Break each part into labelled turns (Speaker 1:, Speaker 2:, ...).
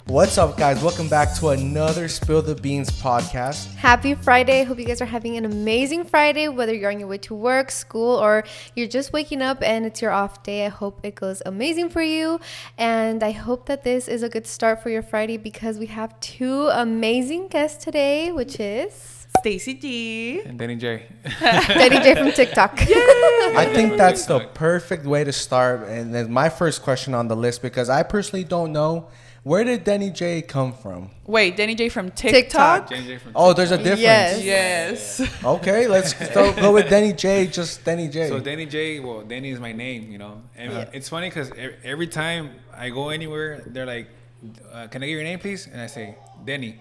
Speaker 1: What's up, guys? Welcome back to another Spill the Beans podcast.
Speaker 2: Happy Friday. Hope you guys are having an amazing Friday, whether you're on your way to work, school, or you're just waking up and it's your off day. I hope it goes amazing for you. And I hope that this is a good start for your Friday because we have two amazing guests today, which is
Speaker 3: Stacey G.
Speaker 4: And Deni J.
Speaker 2: Deni J from TikTok.
Speaker 1: I think that's the perfect way to start. And then my first question on the list, because I personally don't know, where did Deni J come from?
Speaker 3: Wait, Deni J from TikTok?
Speaker 1: Oh, there's a difference.
Speaker 3: Yes.
Speaker 1: Okay, let's go with Deni J, just Deni J.
Speaker 4: So Deni J, well, Deni is my name, you know. And it's funny because every time I go anywhere, they're like, can I get your name, please? And I say, Deni.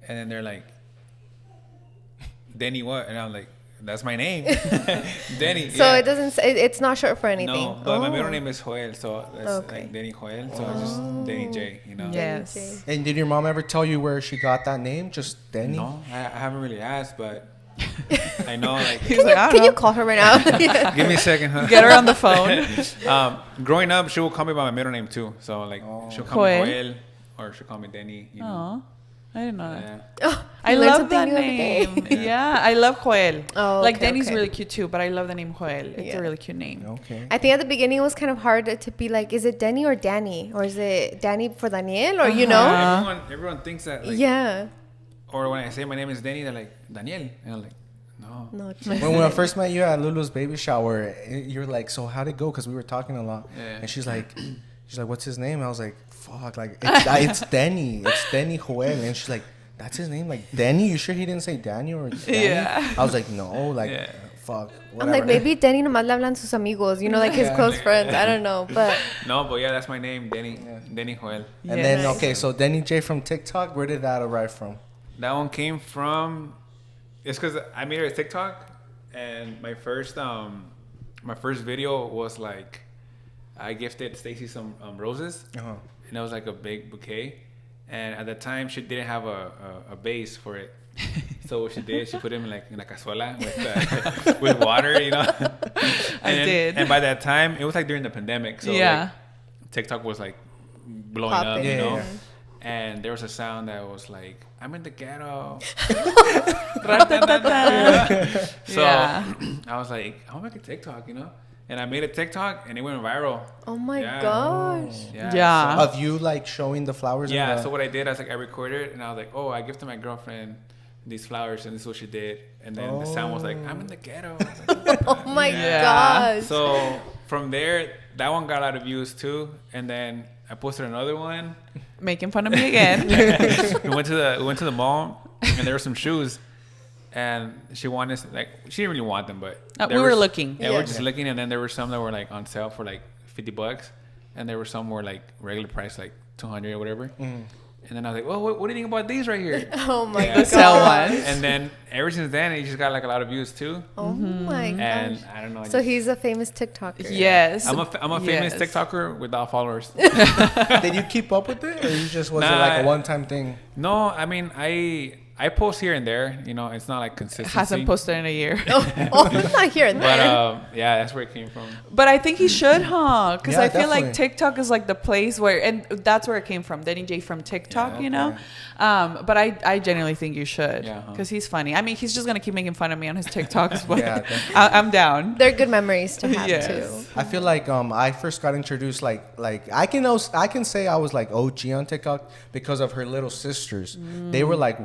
Speaker 4: And then they're like, Deni what? And I'm like, that's my name. Deni.
Speaker 2: So it doesn't say, it's not short for anything.
Speaker 4: No, but my middle name is Joel, so that's like Deni Joel. So it's just Deni J, you know.
Speaker 3: Yes.
Speaker 1: And did your mom ever tell you where she got that name? Just Deni?
Speaker 4: No, I haven't really asked, but I know, like.
Speaker 2: Can you call her right now? Yeah.
Speaker 4: Give me a second, huh?
Speaker 3: Get her on the phone.
Speaker 4: Growing up, she will call me by my middle name too. So like, she'll call me Joel, or she'll call me Deni. You know.
Speaker 3: I didn't know that.
Speaker 2: Oh,
Speaker 3: I
Speaker 2: you learn
Speaker 3: love
Speaker 2: something
Speaker 3: that
Speaker 2: new every day.
Speaker 3: name. Yeah, I love Joel.
Speaker 2: Oh,
Speaker 3: like
Speaker 2: okay,
Speaker 3: Deni's
Speaker 2: okay.
Speaker 3: really cute too, but I love the name Joel. It's a really cute name.
Speaker 1: Okay.
Speaker 2: I think at the beginning it was kind of hard to be like, is it Deni or Danny? Or is it Danny for Daniel? Or, you know?
Speaker 4: Everyone thinks that. Like,
Speaker 2: Yeah.
Speaker 4: Or when I say my name is Deni, they're like, Daniel. And I'm like, no.
Speaker 2: No.
Speaker 1: When I first met you at Lulu's baby shower, you were like, so how'd it go? Because we were talking a lot.
Speaker 4: Yeah.
Speaker 1: And she's like, what's his name? I was like, fuck, like, it's Deni. It's Deni Joel. And she's like, that's his name? Like, Deni? You sure he didn't say Daniel or Danny?
Speaker 3: Yeah.
Speaker 1: I was like, no, like, fuck, whatever.
Speaker 2: I'm like, maybe Deni nomás le hablan sus amigos, you know, like his close friends. I don't know, but...
Speaker 4: No, but yeah, that's my name, Deni. Deni Joel.
Speaker 1: And then, okay, so Deni J from TikTok, where did that arrive from?
Speaker 4: That one came from... It's because I made a TikTok, and my first video was like, I gifted Stacey some roses, and it was like a big bouquet. And at the time, she didn't have a base for it. So what she did, she put him in a cazuela with water, you know.
Speaker 3: I did.
Speaker 4: And by that time, it was like during the pandemic. So like, TikTok was like blowing up, you know. And there was a sound that was like, I'm in the ghetto. So I was like, I'll make a TikTok, you know. And I made a TikTok and it went viral.
Speaker 2: Oh my gosh.
Speaker 3: Yeah.
Speaker 1: Of you, like, showing the flowers?
Speaker 4: Yeah, so what I did, I was like, I recorded it and I was like, oh, I gifted my girlfriend these flowers and this is what she did. And then the sound was like, I'm in the ghetto. I was like,
Speaker 2: Oh my gosh.
Speaker 4: So from there, that one got a lot of views too. And then I posted another one.
Speaker 3: Making fun of me again.
Speaker 4: we went to the mall and there were some shoes. And she wanted, like, she didn't really want them, but
Speaker 3: we were looking.
Speaker 4: Yeah, we were just looking, and then there were some that were like on sale for like $50, and there were some were like regular price, like $200 or whatever. And then I was like, well, what do you think about these right here?
Speaker 2: Oh my
Speaker 3: The sell
Speaker 2: gosh.
Speaker 3: ones.
Speaker 4: And then ever since then, he just got like a lot of views too.
Speaker 2: Oh my gosh.
Speaker 4: And I don't know.
Speaker 2: So he's a famous TikToker.
Speaker 3: Yes.
Speaker 4: I'm a famous TikToker without followers.
Speaker 1: Did you keep up with it, or you just was it like a one-time thing?
Speaker 4: No, I mean I post here and there. You know, it's not like consistency.
Speaker 3: Hasn't posted in a year.
Speaker 2: Not here and
Speaker 4: But
Speaker 2: there.
Speaker 4: yeah, that's where it came from.
Speaker 3: But I think he should, huh? Because
Speaker 1: Yeah,
Speaker 3: I feel
Speaker 1: definitely.
Speaker 3: like TikTok is like the place where, and that's where it came from. Deni J from TikTok, you know? But I genuinely think you should. Because he's funny. I mean, he's just going to keep making fun of me on his TikToks. But
Speaker 1: Yeah, definitely.
Speaker 3: I'm down.
Speaker 2: They're good memories to have
Speaker 3: Yes.
Speaker 2: too.
Speaker 1: I feel like I first got introduced like I can say I was like OG on TikTok because of her little sisters. They were like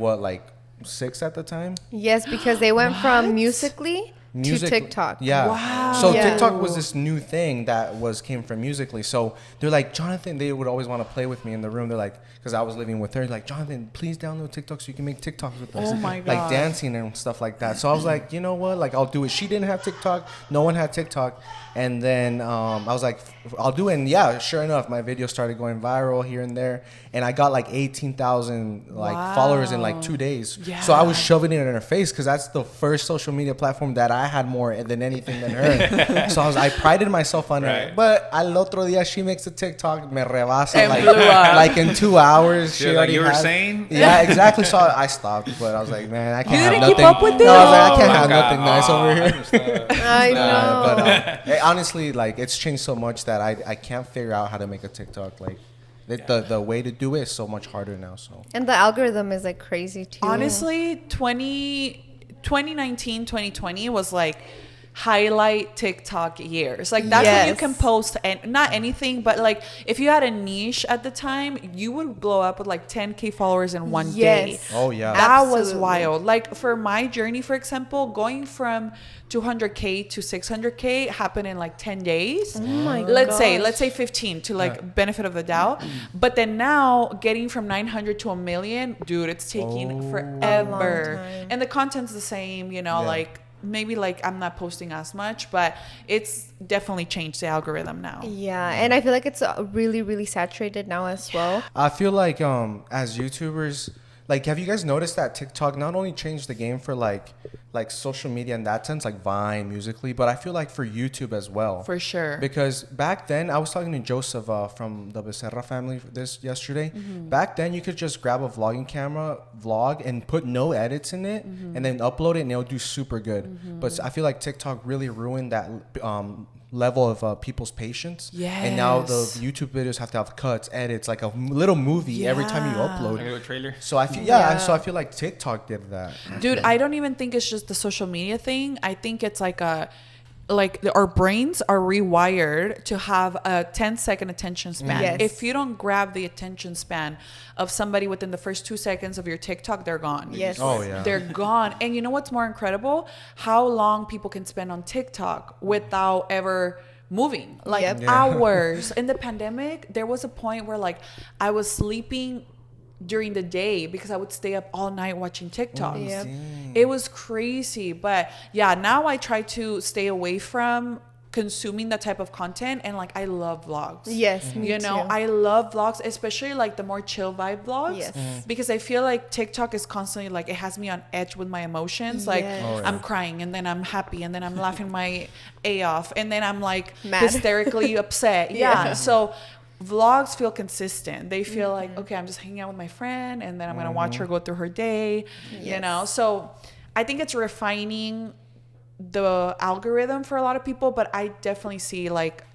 Speaker 1: 6 at the time.
Speaker 2: Yes, because they went from Musically to TikTok.
Speaker 1: Yeah.
Speaker 3: Wow.
Speaker 1: So
Speaker 2: Yeah.
Speaker 1: TikTok was this new thing that came from Musically. So they're like, Jonathan, they would always want to play with me in the room. They're like, because I was living with her, like, Jonathan, please download TikTok so you can make TikToks with us.
Speaker 3: Oh my
Speaker 1: Like
Speaker 3: God.
Speaker 1: dancing and stuff like that. So I was like, you know what? Like, I'll do it. She didn't have TikTok. No one had TikTok. And then I was like, I'll do it. And yeah, sure enough, my video started going viral here and there. And I got like 18,000 followers in like 2 days.
Speaker 3: Yeah.
Speaker 1: So I was shoving it in her face because that's the first social media platform that I had more than anything than her. So I prided myself on it. But al otro día, she makes a TikTok, me rebasa
Speaker 3: And blew up.
Speaker 1: like in 2 hours.
Speaker 4: Yeah, like you were saying?
Speaker 1: Yeah, exactly. So I stopped, but I was like, man, I can't
Speaker 3: You
Speaker 1: have
Speaker 3: didn't
Speaker 1: nothing.
Speaker 3: keep up with
Speaker 1: No, I was like, I can't
Speaker 4: Oh,
Speaker 1: have
Speaker 4: my
Speaker 1: nothing
Speaker 4: God.
Speaker 1: nice over here.
Speaker 4: Understood.
Speaker 2: I know.
Speaker 1: But honestly, like, it's changed so much that I can't figure out how to make a TikTok. Like, The way to do it is so much harder now. So
Speaker 2: And the algorithm is like crazy too.
Speaker 3: Honestly, 2019, 2020 was like highlight TikTok years. Like that's when you can post and not anything, but like if you had a niche at the time, you would blow up with like 10K followers in one day.
Speaker 1: Oh yeah.
Speaker 3: That was wild. Like for my journey, for example, going from 200K to 600K happened in like 10 days.
Speaker 2: Oh my god.
Speaker 3: Let's say 15 to like benefit of the doubt. But then now getting from 900 to a million, dude, it's taking forever. And the content's the same, you know, like maybe like I'm not posting as much, but it's definitely changed the algorithm now.
Speaker 2: Yeah, and I feel like it's really, really saturated now as well.
Speaker 1: I feel like as YouTubers, like, have you guys noticed that TikTok not only changed the game for like social media in that sense, like Vine, Musically, but I feel like for YouTube as well.
Speaker 3: For sure.
Speaker 1: Because back then, I was talking to Joseph from the Becerra family yesterday. Back then, you could just grab a vlogging camera, vlog, and put no edits in it, and then upload it, and it'll do super good. But I feel like TikTok really ruined that level of people's patience. And now the YouTube videos have to have cuts, edits, like a little movie every time you upload.
Speaker 4: Like a little trailer.
Speaker 1: So I feel so I feel like TikTok did that.
Speaker 3: Dude, I don't even think it's just the social media thing. I think it's like our brains are rewired to have a 10-second attention span.
Speaker 2: Yes.
Speaker 3: If you don't grab the attention span of somebody within the first 2 seconds of your TikTok, they're gone.
Speaker 2: Yes.
Speaker 1: Oh yeah.
Speaker 3: They're gone. And you know what's more incredible? How long people can spend on TikTok without ever moving. Like hours. In the pandemic, there was a point where like I was sleeping during the day because I would stay up all night watching TikTok. It was crazy. But yeah, now I try to stay away from consuming that type of content, and like I love vlogs.
Speaker 2: Yes, me
Speaker 3: you know,
Speaker 2: too.
Speaker 3: I love vlogs, especially like the more chill vibe vlogs.
Speaker 2: Yes.
Speaker 3: Because I feel like TikTok is constantly like it has me on edge with my emotions. Like I'm crying, and then I'm happy, and then I'm laughing my A off, and then I'm like hysterically upset. So vlogs feel consistent. They feel like, okay, I'm just hanging out with my friend, and then I'm gonna watch her go through her day. You know, so I think it's refining the algorithm for a lot of people, but I definitely see like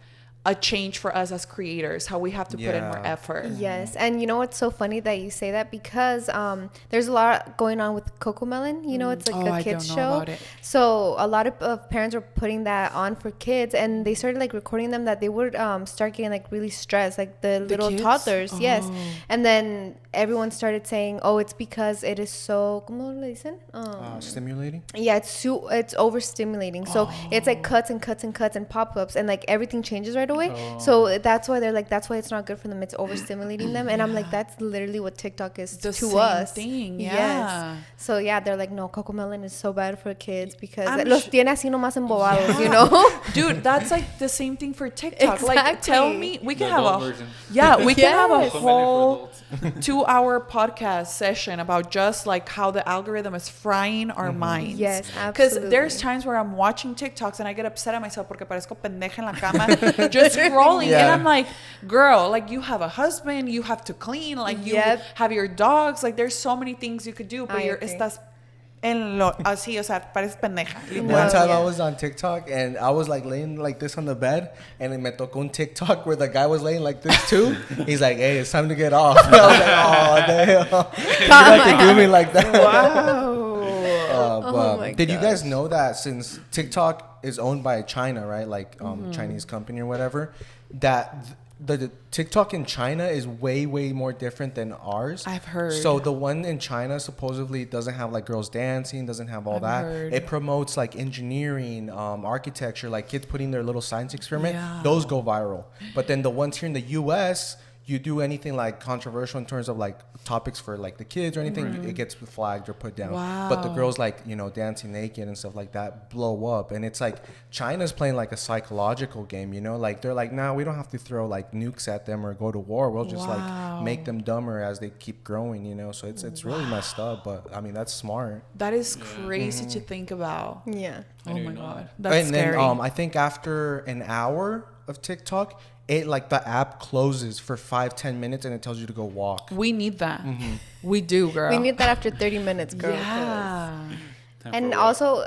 Speaker 3: a change for us as creators, how we have to put in more effort.
Speaker 2: Yes. And you know what's so funny that you say that, because there's a lot going on with Cocomelon. You know, it's like a kids show. So a lot of parents were putting that on for kids, and they started like recording them that they would start getting like really stressed, like the little kids? Toddlers. Yes. And then everyone started saying, oh, it's because it is so ¿cómo le dicen?
Speaker 1: Stimulating.
Speaker 2: Yeah, it's overstimulating. So it's like cuts and cuts and cuts and pop-ups, and like everything changes right away. So that's why they're like, that's why it's not good for them. It's overstimulating them. And I'm like, that's literally what TikTok is
Speaker 3: the
Speaker 2: to
Speaker 3: same
Speaker 2: us.
Speaker 3: Thing,
Speaker 2: Yes. So yeah, they're like, no, Cocomelon is so bad for kids because los tiene así nomás embobados, you know?
Speaker 3: Dude, that's like the same thing for TikTok.
Speaker 2: Exactly.
Speaker 3: Like, tell me, we can have we can have a
Speaker 4: Cocomelon
Speaker 3: whole 2-hour podcast session about just like how the algorithm is frying our minds.
Speaker 2: Yes, absolutely.
Speaker 3: Because there's times where I'm watching TikToks and I get upset at myself porque parezco pendeja en la cama just scrolling. And I'm like, girl, like you have a husband, you have to clean, like you have your dogs. Like there's so many things you could do, but estás en lo así, o sea, pareces pendeja.
Speaker 1: One time I was on TikTok and I was like laying like this on the bed, and me tocó un TikTok where the guy was laying like this too. He's like, hey, it's time to get off. And I was like, oh damn, you have to do me like that.
Speaker 2: Wow.
Speaker 1: Did you guys know that since TikTok is owned by China, right? Like Chinese company or whatever, that the TikTok in China is way more different than ours.
Speaker 3: I've heard.
Speaker 1: So the one in China supposedly doesn't have like girls dancing, doesn't have all that.
Speaker 3: Heard.
Speaker 1: It promotes like engineering, architecture, like kids putting their little science experiment. Those go viral. But then the ones here in the US, you do anything like controversial in terms of like topics for like the kids or anything, it gets flagged or put down. But the girls like, you know, dancing naked and stuff like that blow up. And it's like China's playing like a psychological game, you know, like they're like, nah, we don't have to throw like nukes at them or go to war. We'll just like make them dumber as they keep growing, you know. So it's really messed up, but I mean that's smart.
Speaker 3: That is crazy to think about.
Speaker 2: Yeah.
Speaker 3: Oh my god, that's scary.
Speaker 1: And then I think after an hour of TikTok, it like the app closes for 5-10 minutes and it tells you to go walk.
Speaker 3: We need that. We do, girl.
Speaker 2: We need that after 30 minutes, girl.
Speaker 3: Yeah.
Speaker 2: And also,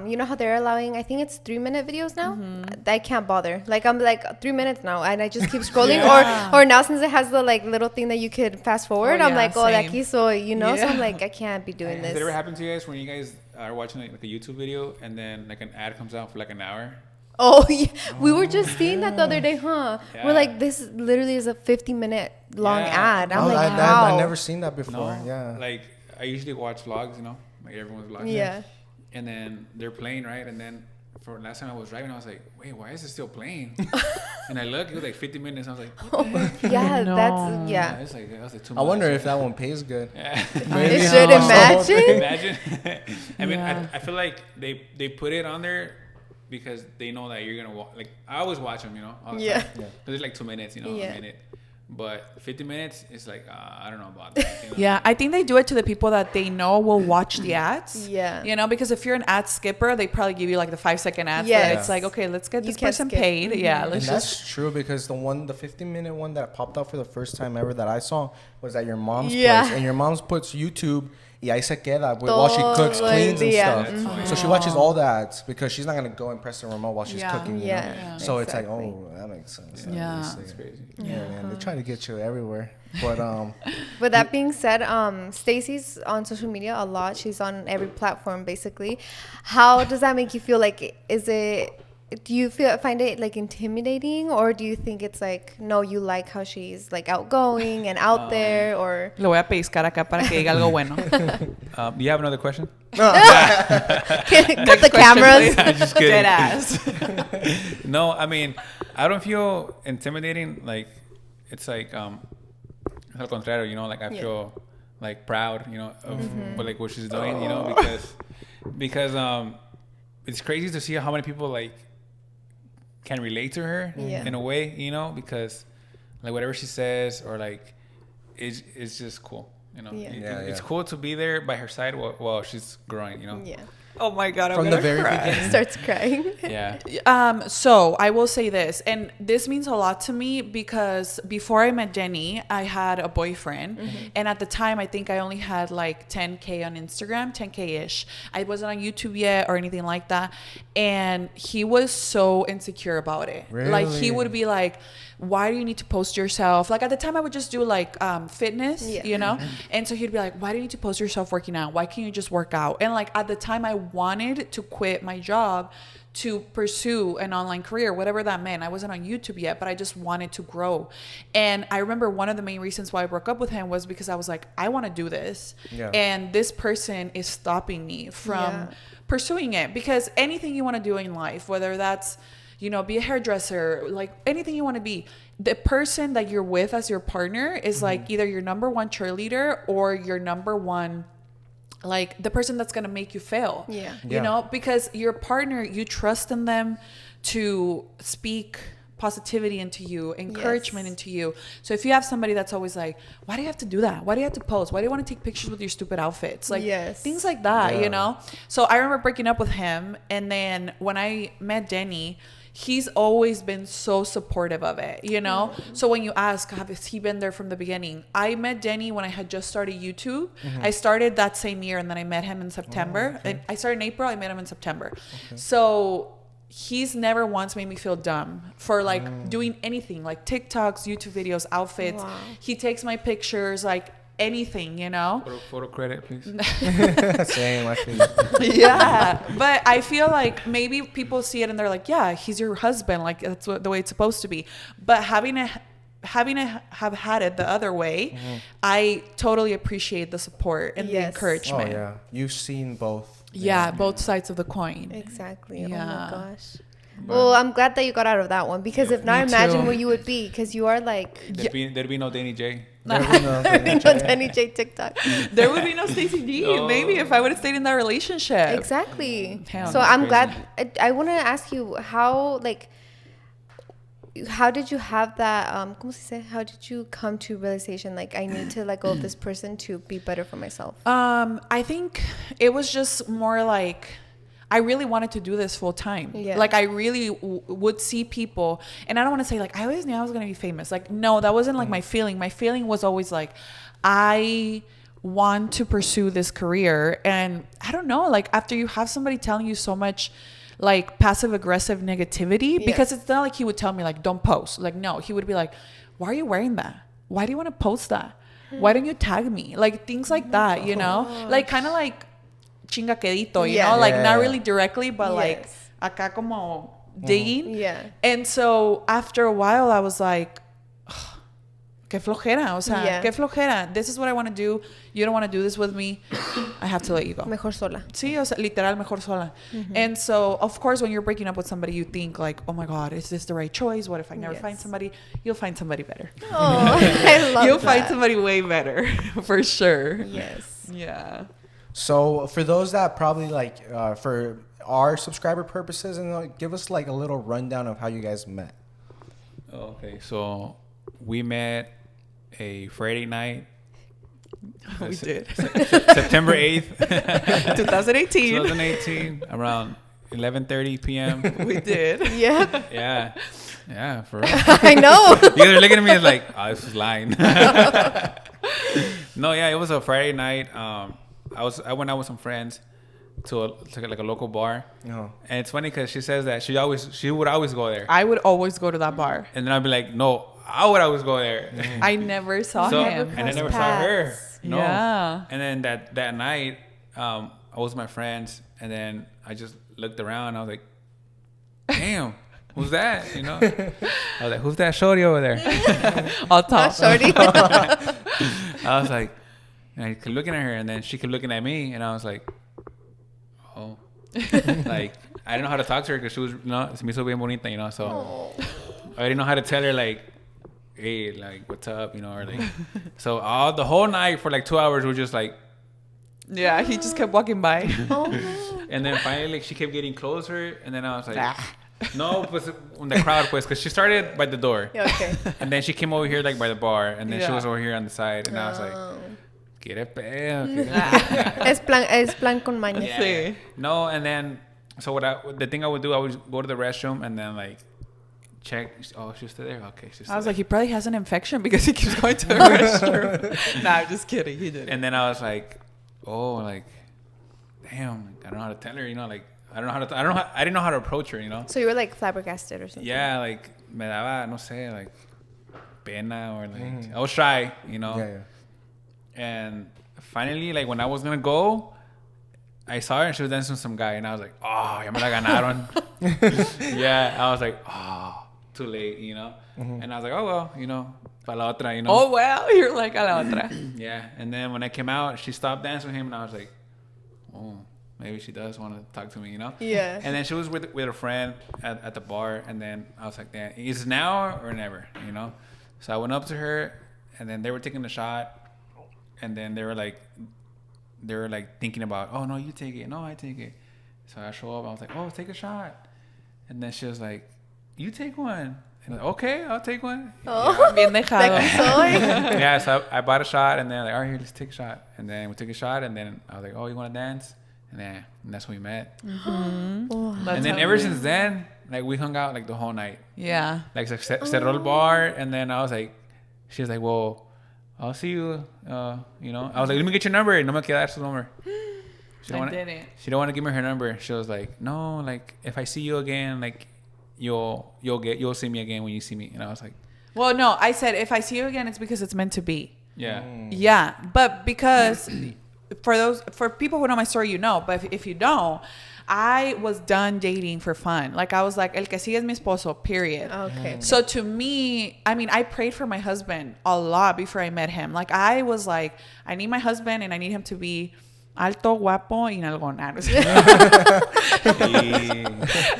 Speaker 2: you know how they're allowing, I think it's 3-minute videos now? I can't bother. Like, I'm like 3 minutes now, and I just keep scrolling. Or now, since it has the like little thing that you could fast forward, I'm like, oh, de aquí soy, you know? So I'm like, I can't be doing this.
Speaker 4: Has it ever happened to you guys when you guys are watching like a YouTube video and then like an ad comes out for like an hour?
Speaker 2: Oh, yeah. We were just seeing that the other day, huh?
Speaker 4: Yeah.
Speaker 2: We're like, this literally is a 50-minute long ad. I'm like,
Speaker 1: I've never seen that before.
Speaker 4: No.
Speaker 1: Yeah.
Speaker 4: Like, I usually watch vlogs, you know, like everyone's vlogs.
Speaker 2: Yeah.
Speaker 4: And then they're playing, right? And then for last time I was driving, I was like, wait, why is it still playing? And I look, it was like 50 minutes. I was like, what the heck?
Speaker 2: Yeah,
Speaker 3: no.
Speaker 2: that's, yeah.
Speaker 4: It's like, that was like too
Speaker 1: I
Speaker 4: much.
Speaker 1: wonder if that one pays good.
Speaker 4: Yeah.
Speaker 2: It should, imagine.
Speaker 4: Imagine. I mean, I feel like they put it on there because they know that you're gonna like. I always watch them, you know. All the time. Because it's like 2 minutes, you know, a minute. But 50 minutes is like I don't know about that. You know?
Speaker 3: Yeah, I think they do it to the people that they know will watch the ads.
Speaker 2: Yeah,
Speaker 3: you know, because if you're an ad skipper, they probably give you like the 5-second ads.
Speaker 2: Yeah,
Speaker 3: it's like, okay, let's get this person
Speaker 2: skip.
Speaker 3: paid. Yeah, let's
Speaker 1: that's true, because the 50-minute one that popped up for the first time ever that I saw was at your mom's place, and your mom's puts YouTube. Y ahí se queda while she cooks, cleans, and stuff. So she watches all the ads because she's not gonna go and press the remote while she's cooking. You know? So it's like, oh, that makes sense.
Speaker 3: Yeah,
Speaker 4: that's crazy.
Speaker 1: Yeah, man, they try to get you everywhere. But
Speaker 2: With that being said, Stacey's on social media a lot. She's on every platform basically. How does that make you feel? Like, do you find it like intimidating, or do you think it's like, no, you like how she's like outgoing and out there? Or
Speaker 3: Lo voy a pescar acá para que diga algo bueno.
Speaker 4: You have another question?
Speaker 2: cut the cameras.
Speaker 4: Just kidding.
Speaker 3: Dead ass.
Speaker 4: No, I mean, I don't feel intimidating. Like, it's like al contrario, you know, like I feel like proud, you know, of like what she's doing, you know, because it's crazy to see how many people like can relate to her in a way, you know, because like whatever she says or like it's just cool, you know. It's cool to be there by her side while she's growing, you know.
Speaker 3: Oh my God,
Speaker 1: from the very beginning.
Speaker 2: Starts crying.
Speaker 3: So I will say this, and this means a lot to me because before I met Deni, I had a boyfriend, and at the time I think I only had like 10K on Instagram, 10K-ish. I wasn't on YouTube yet or anything like that, and he was so insecure about it.
Speaker 1: Really?
Speaker 3: Like, he would be like, why do you need to post yourself? Like, at the time I would just do like fitness, you know, and so he'd be like, why do you need to post yourself working out? Why can't you just work out? And like, at the time I wanted to quit my job to pursue an online career, whatever that meant. I wasn't on YouTube yet, but I just wanted to grow. And I remember one of the main reasons why I broke up with him was because I was like, I want to do this, and this person is stopping me from pursuing it. Because anything you want to do in life, whether that's, you know, be a hairdresser, like anything you want to be, the person that you're with as your partner is like either your number one cheerleader or your number one, like the person that's going to make you fail. You know, because your partner, you trust in them to speak positivity into you, encouragement into you. So if you have somebody that's always like, why do you have to do that? Why do you have to post? Why do you want to take pictures with your stupid outfits? Like things like that, you know? So I remember breaking up with him. And then when I met Deni, he's always been so supportive of it, you know? So when you ask, has he been there from the beginning? I met Deni when I had just started YouTube. I started that same year, and then I met him in September. And I started in April, I met him in September. So he's never once made me feel dumb for like doing anything, like TikToks, YouTube videos, outfits. He takes my pictures, like anything, you know.
Speaker 4: Photo credit, please.
Speaker 1: Same, I feel.
Speaker 3: But I feel like maybe people see it and they're like, yeah, he's your husband, like that's the way it's supposed to be. But having to have had it the other way, I totally appreciate the support and the encouragement.
Speaker 1: Oh yeah, you've seen both.
Speaker 3: Both sides of the coin.
Speaker 2: Exactly. Oh my gosh. Well, I'm glad that you got out of that one, because if not, imagine where you would be, because you are like...
Speaker 4: There'd be no Deni J.
Speaker 2: There would be no Deni J TikTok.
Speaker 3: There would be no Stacey D. No. Maybe if I would have stayed in that relationship.
Speaker 2: Exactly.
Speaker 3: Damn,
Speaker 2: so I'm glad. I want to ask you, how did you have that, ¿cómo se dice? How did you come to realization, like, I need to let go of this person to be better for myself?
Speaker 3: I think it was just more like, I really wanted to do this full time. Like, I really would see people, and I don't want to say like, I always knew I was going to be famous. Like, no, that wasn't like my feeling. My feeling was always like, I want to pursue this career. And I don't know, like after you have somebody telling you so much like passive aggressive negativity, because it's not like he would tell me like, don't post. Like, no, he would be like, why are you wearing that? Why do you want to post that? Why don't you tag me? Like things like that, you know, like kind of like chinga quedito, you know, like not really directly, but like acá como digging.
Speaker 2: Yeah.
Speaker 3: And so after a while I was like, qué flojera, o sea, qué flojera. This is what I want to do. You don't want to do this with me. I have to let you go.
Speaker 2: Mejor sola.
Speaker 3: Sí, o sea, literal, mejor sola. And so, of course, when you're breaking up with somebody, you think like, oh my God, is this the right choice? What if I never find somebody? You'll find somebody better.
Speaker 2: Oh, I love
Speaker 3: You'll find somebody way better, for sure.
Speaker 2: Yes.
Speaker 3: Yeah.
Speaker 1: So for those that probably like, for our subscriber purposes, and give us like a little rundown of how you guys met.
Speaker 4: Okay, so we met a Friday night.
Speaker 3: We did.
Speaker 4: September 8th.
Speaker 3: 2018.
Speaker 4: 2018, around 11:30 p.m.
Speaker 3: We did.
Speaker 2: Yeah.
Speaker 4: Yeah. Yeah, for real.
Speaker 2: I know.
Speaker 4: You guys are looking at me as like, oh, this is lying. No, yeah, it was a Friday night. I went out with some friends to like a local bar.
Speaker 1: Oh.
Speaker 4: And it's funny because she says that she would always go there.
Speaker 3: I would always go to that bar.
Speaker 4: And then I'd be like, no, I would always go there.
Speaker 3: I never saw him.
Speaker 4: And I never saw her. No.
Speaker 3: Yeah.
Speaker 4: And then that night, I was with my friends, and then I just looked around. I was like, damn, who's that? You know? I was like, who's that shorty over there?
Speaker 3: I'll talk.
Speaker 2: Shorty.
Speaker 4: I was like, and I kept looking at her, and then she kept looking at me, and I was like, oh. Like, I didn't know how to talk to her because she was, you know, se me hizo bien bonita, you know, so I didn't know how to tell her, like, hey, like, what's up, you know, or like, so the whole night for like 2 hours, we're just like,
Speaker 3: Yeah, he just kept walking by.
Speaker 2: Oh.
Speaker 4: and then finally, like, she kept getting closer, and then I was like, no, pues, on the crowd, pues, because she started by the door.
Speaker 2: Yeah, okay.
Speaker 4: And then she came over here, like, by the bar, and then she was over here on the side, and I was like,
Speaker 2: Oh.
Speaker 4: quiere pedo.
Speaker 2: Es plan con maña.
Speaker 4: Yeah.
Speaker 3: Sí.
Speaker 4: No, and then, so the thing I would do, I would go to the restroom, and then, like, check. Oh, she's still there? Okay, she's still
Speaker 3: I was
Speaker 4: there.
Speaker 3: like, he probably has an infection because he keeps going to the restroom. Nah, I'm just kidding. He didn't.
Speaker 4: And then I was like, oh, like, damn, I don't know how to tell her, you know, like, I didn't know how to approach her, you know.
Speaker 2: So you were like flabbergasted or something?
Speaker 4: Yeah, like, me daba, no sé, like, pena or like, I was shy, you know.
Speaker 1: Yeah.
Speaker 4: And finally, like, when I was gonna go, I saw her and she was dancing with some guy, and I was like, oh, ya me la ganaron. Yeah, I was like, oh, too late, you know. And I was like, oh well, you know, pa la otra, you know.
Speaker 3: Oh, well, you're like a la otra.
Speaker 4: Yeah, and then when I came out, she stopped dancing with him, and I was like, oh, maybe she does want to talk to me, you know.
Speaker 2: Yeah.
Speaker 4: And then she was with a friend at the bar, and then I was like, damn, is it now or never, you know. So I went up to her, and then they were taking the shot, and then they were like thinking about, oh no, you take it, no, I take it. So I show up, I was like, oh, take a shot, and then she was like, you take one. And I was like, okay, I'll take one.
Speaker 2: Oh.
Speaker 3: Bien dejado.
Speaker 4: Yeah, so I bought a shot, and then like, all right, here, let's take a shot. And then we took a shot, and then I was like, oh, you want to dance? And that's when we met.
Speaker 3: Mm-hmm.
Speaker 4: And then ever since then, like, we hung out like the whole night.
Speaker 3: Yeah.
Speaker 4: Like, cerró el bar, and then I was like, she was like, well, I'll see you, you know. I was like, let me get your number. No me quiere dar su number. She don't want to give me her number. She was like, no, like, if I see you again, like, you'll see me again when you see me. And I was like,
Speaker 3: well, no, I said if I see you again, it's because it's meant to be.
Speaker 4: yeah.
Speaker 3: Yeah, but because for people who know my story, you know. But if you don't, I was done dating for fun. Like, I was like, el que sigue es mi esposo, period.
Speaker 2: Okay.
Speaker 3: So to me, I mean, I prayed for my husband a lot before I met him. Like, I was like, I need my husband, and I need him to be alto, guapo, y nalgón.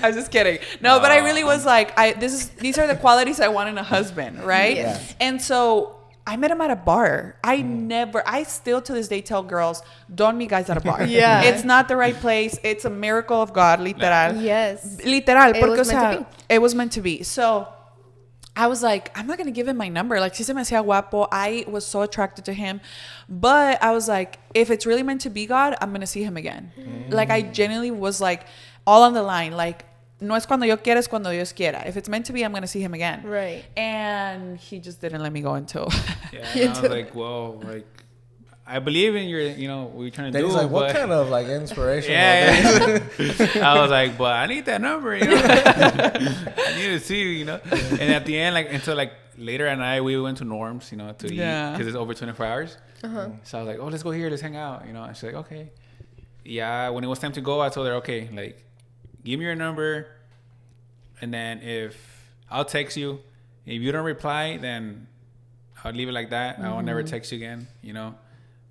Speaker 3: I'm just kidding. No, but I really was like, these are the qualities I want in a husband, right?
Speaker 2: Yeah.
Speaker 3: And so I met him at a bar. I still to this day tell girls, don't meet guys at a bar.
Speaker 2: Yeah.
Speaker 3: It's not the right place. It's a miracle of God, literal.
Speaker 2: Yes.
Speaker 3: Literal.
Speaker 2: It
Speaker 3: Porque,
Speaker 2: was
Speaker 3: o
Speaker 2: meant
Speaker 3: sea,
Speaker 2: to be.
Speaker 3: it was meant to be. So I was like, I'm not going to give him my number. Like, si se me hacía guapo. I was so attracted to him. But I was like, if it's really meant to be God, I'm going to see him again. Like, I genuinely was like, all on the line. Like, no es cuando yo quiera, es cuando Dios quiera. If it's meant to be, I'm going to see him again.
Speaker 2: Right.
Speaker 3: And he just didn't let me go until...
Speaker 4: Yeah, and I was like, well, like, I believe in your, what you're trying to do.
Speaker 1: He's like, what kind of like inspiration?
Speaker 4: Yeah. I was like, but I need that number, I need to see you, And at the end, like until like later at night, we went to Norm's, to eat because it's over 24 hours. Uh-huh. So I was like, oh, let's go here, let's hang out, And she's like, okay. Yeah. When it was time to go, I told her, okay, like, give me your number, and then if I'll text you, if you don't reply, then I'll leave it like that. I will never text you again,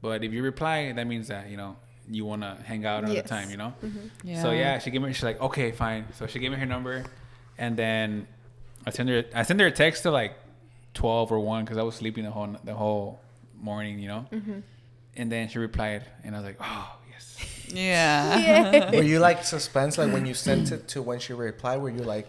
Speaker 4: But if you reply, that means that, you want to hang out another time,
Speaker 2: Mm-hmm.
Speaker 4: Yeah. So yeah, she's like, okay, fine. So she gave me her number, and then I sent her a text to like 12 or 1 because I was sleeping the whole morning, Mm-hmm. And then she replied, and I was like, oh, yes.
Speaker 3: Yeah.
Speaker 1: Were you like suspense, like when you sent it to when she replied? Were you like,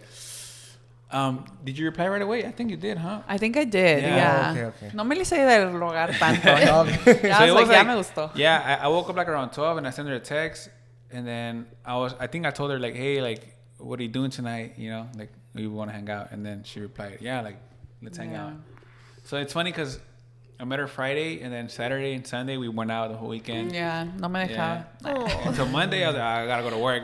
Speaker 4: did you reply right away? I think you did, huh?
Speaker 3: I think I did. Yeah.
Speaker 1: Oh, okay.
Speaker 3: No me le hice del rogar tanto.
Speaker 4: So
Speaker 3: I was like, ya me gustó.
Speaker 4: Yeah, I woke up like around 12 and I sent her a text, and then I think I told her like, hey, like, what are you doing tonight? Like, we want to hang out, and then she replied, yeah, like, let's hang out. So it's funny because I met her Friday, and then Saturday and Sunday we went out the whole weekend.
Speaker 3: Yeah, no me dejaba.
Speaker 4: Yeah. Until Monday, I was like, I gotta go to work.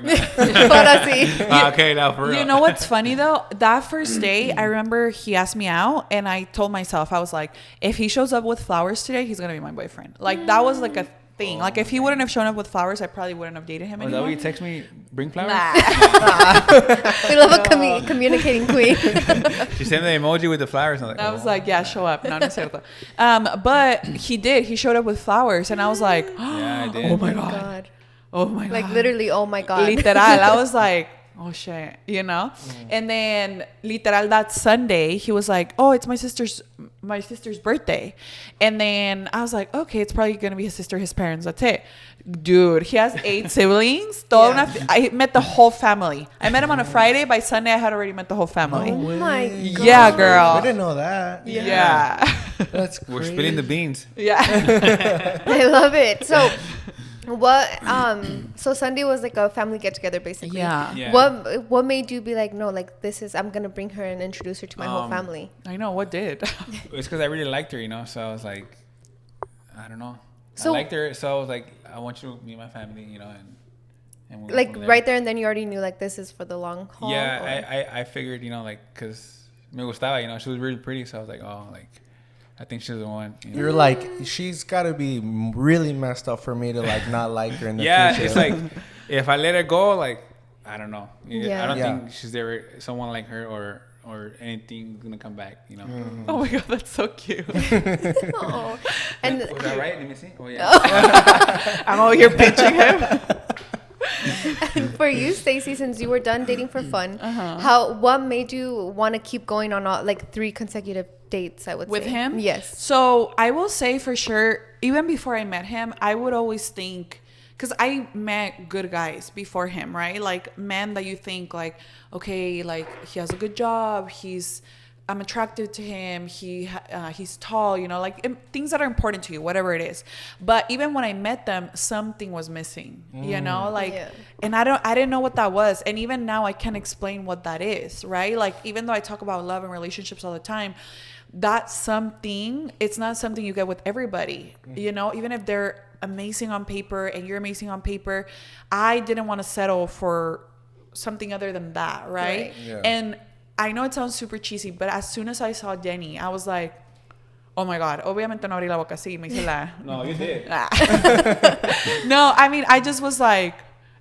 Speaker 4: Okay, now for real.
Speaker 3: You know what's funny though? That first day, I remember he asked me out, and I told myself, I was like, if he shows up with flowers today, he's gonna be my boyfriend. Like that was like a thing. Like if he wouldn't have shown up with flowers, I probably wouldn't have dated him anymore.
Speaker 4: Is that what you text me? Bring flowers?
Speaker 3: Nah.
Speaker 2: We love a communicating queen.
Speaker 4: She sent the emoji with the flowers. And
Speaker 3: I was like, yeah, show up. No, no es cierto. But he did. He showed up with flowers, and I was like,
Speaker 4: yeah, I did.
Speaker 3: oh my god. Oh my god.
Speaker 2: Like literally, oh my god.
Speaker 3: Literal. I was like, oh shit, And then literal that Sunday, he was like, oh, it's my sister's birthday. And then I was like, okay, it's probably gonna be his sister, his parents, that's it. Dude, he has 8 siblings. I met the whole family. I met him on a Friday. By Sunday, I had already met the whole family.
Speaker 2: Oh my god.
Speaker 3: Yeah, girl.
Speaker 1: I didn't know that.
Speaker 3: Yeah.
Speaker 1: That's crazy.
Speaker 4: We're spilling the beans.
Speaker 3: Yeah.
Speaker 2: I love it. So so Sunday was like a family get together basically.
Speaker 3: Yeah.
Speaker 2: What made you be like, no, like I'm gonna bring her and introduce her to my whole family?
Speaker 3: I know, what did?
Speaker 4: It's because I really liked her, so I was like, I don't know.
Speaker 2: So,
Speaker 4: I liked her, so I was like, I want you to meet my family, and we
Speaker 2: like right there and then you already knew like this is for the long haul.
Speaker 4: Yeah, I figured, like, because me gustaba, she was really pretty, so I was like, oh, like, I think she's the one.
Speaker 1: You're like, she's got to be really messed up for me to like not like her in the future.
Speaker 4: Yeah, it's like, if I let her go, like, I don't know.
Speaker 2: Yeah.
Speaker 4: I don't think she's ever someone like her or anything gonna come back,
Speaker 1: Mm-hmm.
Speaker 3: Oh my god, that's so cute.
Speaker 2: Oh. And
Speaker 4: was that right? Let me see. Oh yeah.
Speaker 3: I'm over here pinching him.
Speaker 2: And for you, Stacey, since you were done dating for fun, what made you want to keep going on all, like 3 consecutive dates, I would say?
Speaker 3: With him?
Speaker 2: Yes.
Speaker 3: So I will say for sure, even before I met him, I would always think, because I met good guys before him, right? Like men that you think like, okay, like he has a good job, I'm attracted to him, he's tall, like things that are important to you, whatever it is. But even when I met them, something was missing, and I didn't know what that was. And even now I can't explain what that is, right? Like even though I talk about love and relationships all the time, that's something, it's not something you get with everybody, even if they're amazing on paper and you're amazing on paper. I didn't want to settle for something other than that, right?
Speaker 1: Yeah.
Speaker 3: And I know it sounds super cheesy, but as soon as I saw Deni, I was like, oh my God, obviamente no abrí la boca así, me hice la...
Speaker 4: No, you did.
Speaker 3: No, I mean, I just was like,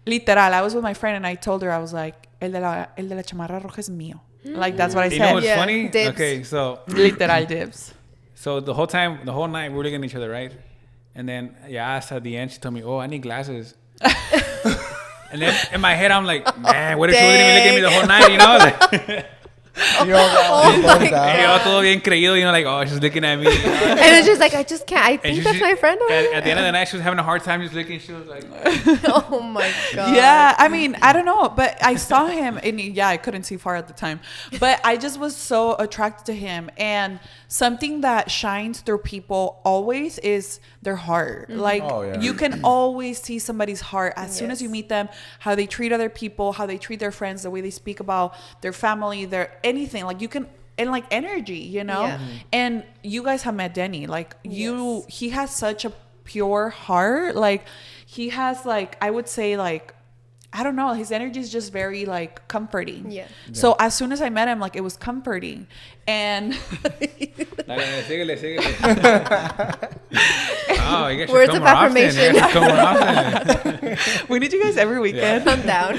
Speaker 3: literal, I was with my friend and I told her, I was like, el de la chamarra roja es mío. Like, that's what I said.
Speaker 4: You know what's
Speaker 2: Yeah,
Speaker 4: funny?
Speaker 2: dibs.
Speaker 4: Okay, so...
Speaker 3: Literal dibs.
Speaker 4: So the whole night, we were looking at each other, right? And then, I asked at the end, she told me, oh, I need glasses. And then in my head, I'm like, man, what if she wasn't even looking at me the whole night, Like,
Speaker 1: You're all bummed out.
Speaker 4: yo, todo bien creído, like, oh, she's looking at me.
Speaker 2: And it's just like, I just can't. I think that's my friend.
Speaker 4: At the end of the night, she was having a hard time just looking. She was like,
Speaker 2: Oh my God.
Speaker 3: Yeah, I mean, I don't know, but I saw him and I couldn't see far at the time, but I just was so attracted to him. And something that shines through people always is their heart. Like you can always see somebody's heart as soon as you meet them, how they treat other people, how they treat their friends, the way they speak about their family, their anything. Like you can, and like energy,
Speaker 2: Yeah.
Speaker 3: And you guys have met Deni. Like he has such a pure heart. Like, he has, like, I would say, like, I don't know, his energy is just very, like, comforting.
Speaker 2: Yeah.
Speaker 3: So as soon as I met him, like, it was comforting. And
Speaker 4: Síguele. Oh, you guys should
Speaker 2: Words
Speaker 4: come
Speaker 2: of
Speaker 4: more often. You
Speaker 2: affirmation.
Speaker 4: guys should come more often.
Speaker 3: we need you guys every weekend.
Speaker 2: Calm down.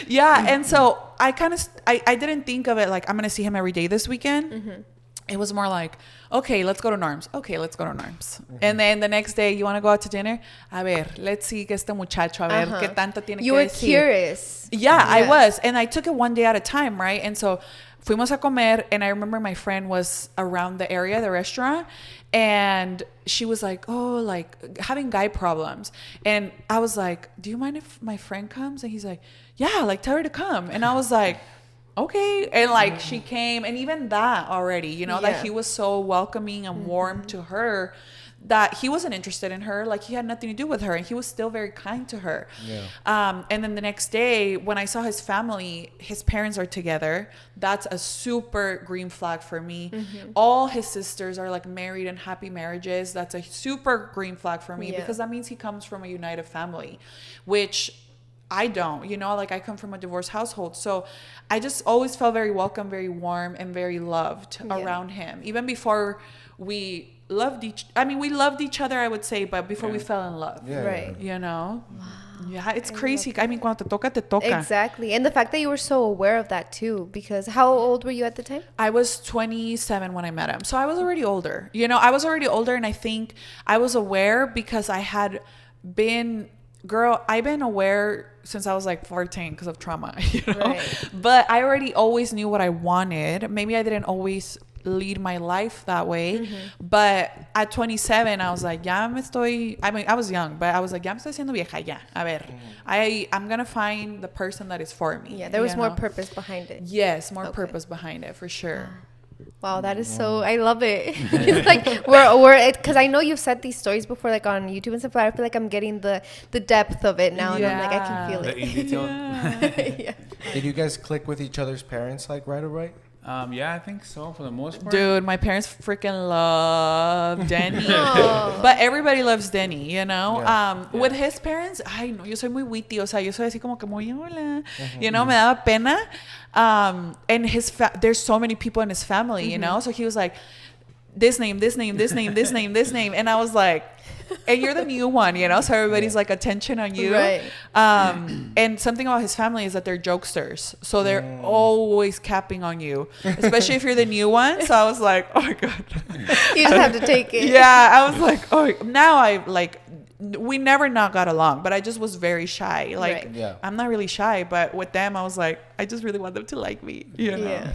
Speaker 3: Yeah, and so I kind of I didn't think of it like I'm gonna see him every day this weekend. It was more like, okay, let's go to Norm's. Okay, let's go to Norm's. And then the next day, you want to go out to dinner? A ver, let's see que este muchacho, a ver, qué tanto tiene
Speaker 2: You
Speaker 3: que
Speaker 2: were
Speaker 3: decir.
Speaker 2: curious.
Speaker 3: Yeah, I was. And I took it one day at a time, right? And so fuimos a comer, and I remember my friend was around the area, the restaurant, and she was like, oh, like having guy problems. And I was like, do you mind if my friend comes? And he's like, yeah, like tell her to come. And I was like, okay. And like she came, and even that already, you know, that he was so welcoming and warm to her, that he wasn't interested in her, like he had nothing to do with her, and he was still very kind to her. And then the next day when I saw his family, his parents are together. That's a super green flag for me. All his sisters are like married and happy marriages. That's a super green flag for me, because that means he comes from a united family, which I don't, you know, like I come from a divorced household. So I just always felt very welcome, very warm, and very loved around him. Even before we loved each other, I would say, but before we fell in love.
Speaker 2: Right.
Speaker 3: You know? Wow. Yeah, it's crazy. I mean, cuando te toca, te toca.
Speaker 2: Exactly. And the fact that you were so aware of that too, because how old were you at the time?
Speaker 3: I was 27 when I met him. So I was already older. You know, I was already older, and I think I was aware because I had been... Girl, I've been aware since I was like 14 because of trauma, you know? Right. But I already always knew what I wanted. Maybe I didn't always lead my life that way. But at 27, I was like, I was young, but I was like, ya me estoy haciendo vieja, ya. A ver, I'm going to find the person that is for me.
Speaker 2: Yeah, there was more purpose behind it.
Speaker 3: Yes, more purpose behind it, for sure.
Speaker 2: Wow, that is so... I love it. It's like we're because I know you've said these stories before, like on YouTube and stuff, but I feel like I'm getting the depth of it now, and I'm like, I can feel it.
Speaker 4: In detail.
Speaker 1: Did you guys click with each other's parents like right away?
Speaker 4: Yeah, I think so for the most part.
Speaker 3: Dude, my parents freaking love Deni. But everybody loves Deni, you know? With his parents, ay no, yo soy muy witty, o sea, yo soy así como que muy hola, you know, me daba pena. And there's so many people in his family, you know? So he was like, this name, and I was like, and you're the new one, you know, so everybody's like attention on you,
Speaker 2: right?
Speaker 3: And something about his family is that they're jokesters, so they're always capping on you, especially if you're the new one. So I was like, oh my god,
Speaker 2: you just have to take it.
Speaker 3: Yeah, I was like, oh, now I like, we never not got along, but I just was very shy. Like, I'm not really shy, but with them, I was like, I just really want them to like me, you know?
Speaker 2: Yeah.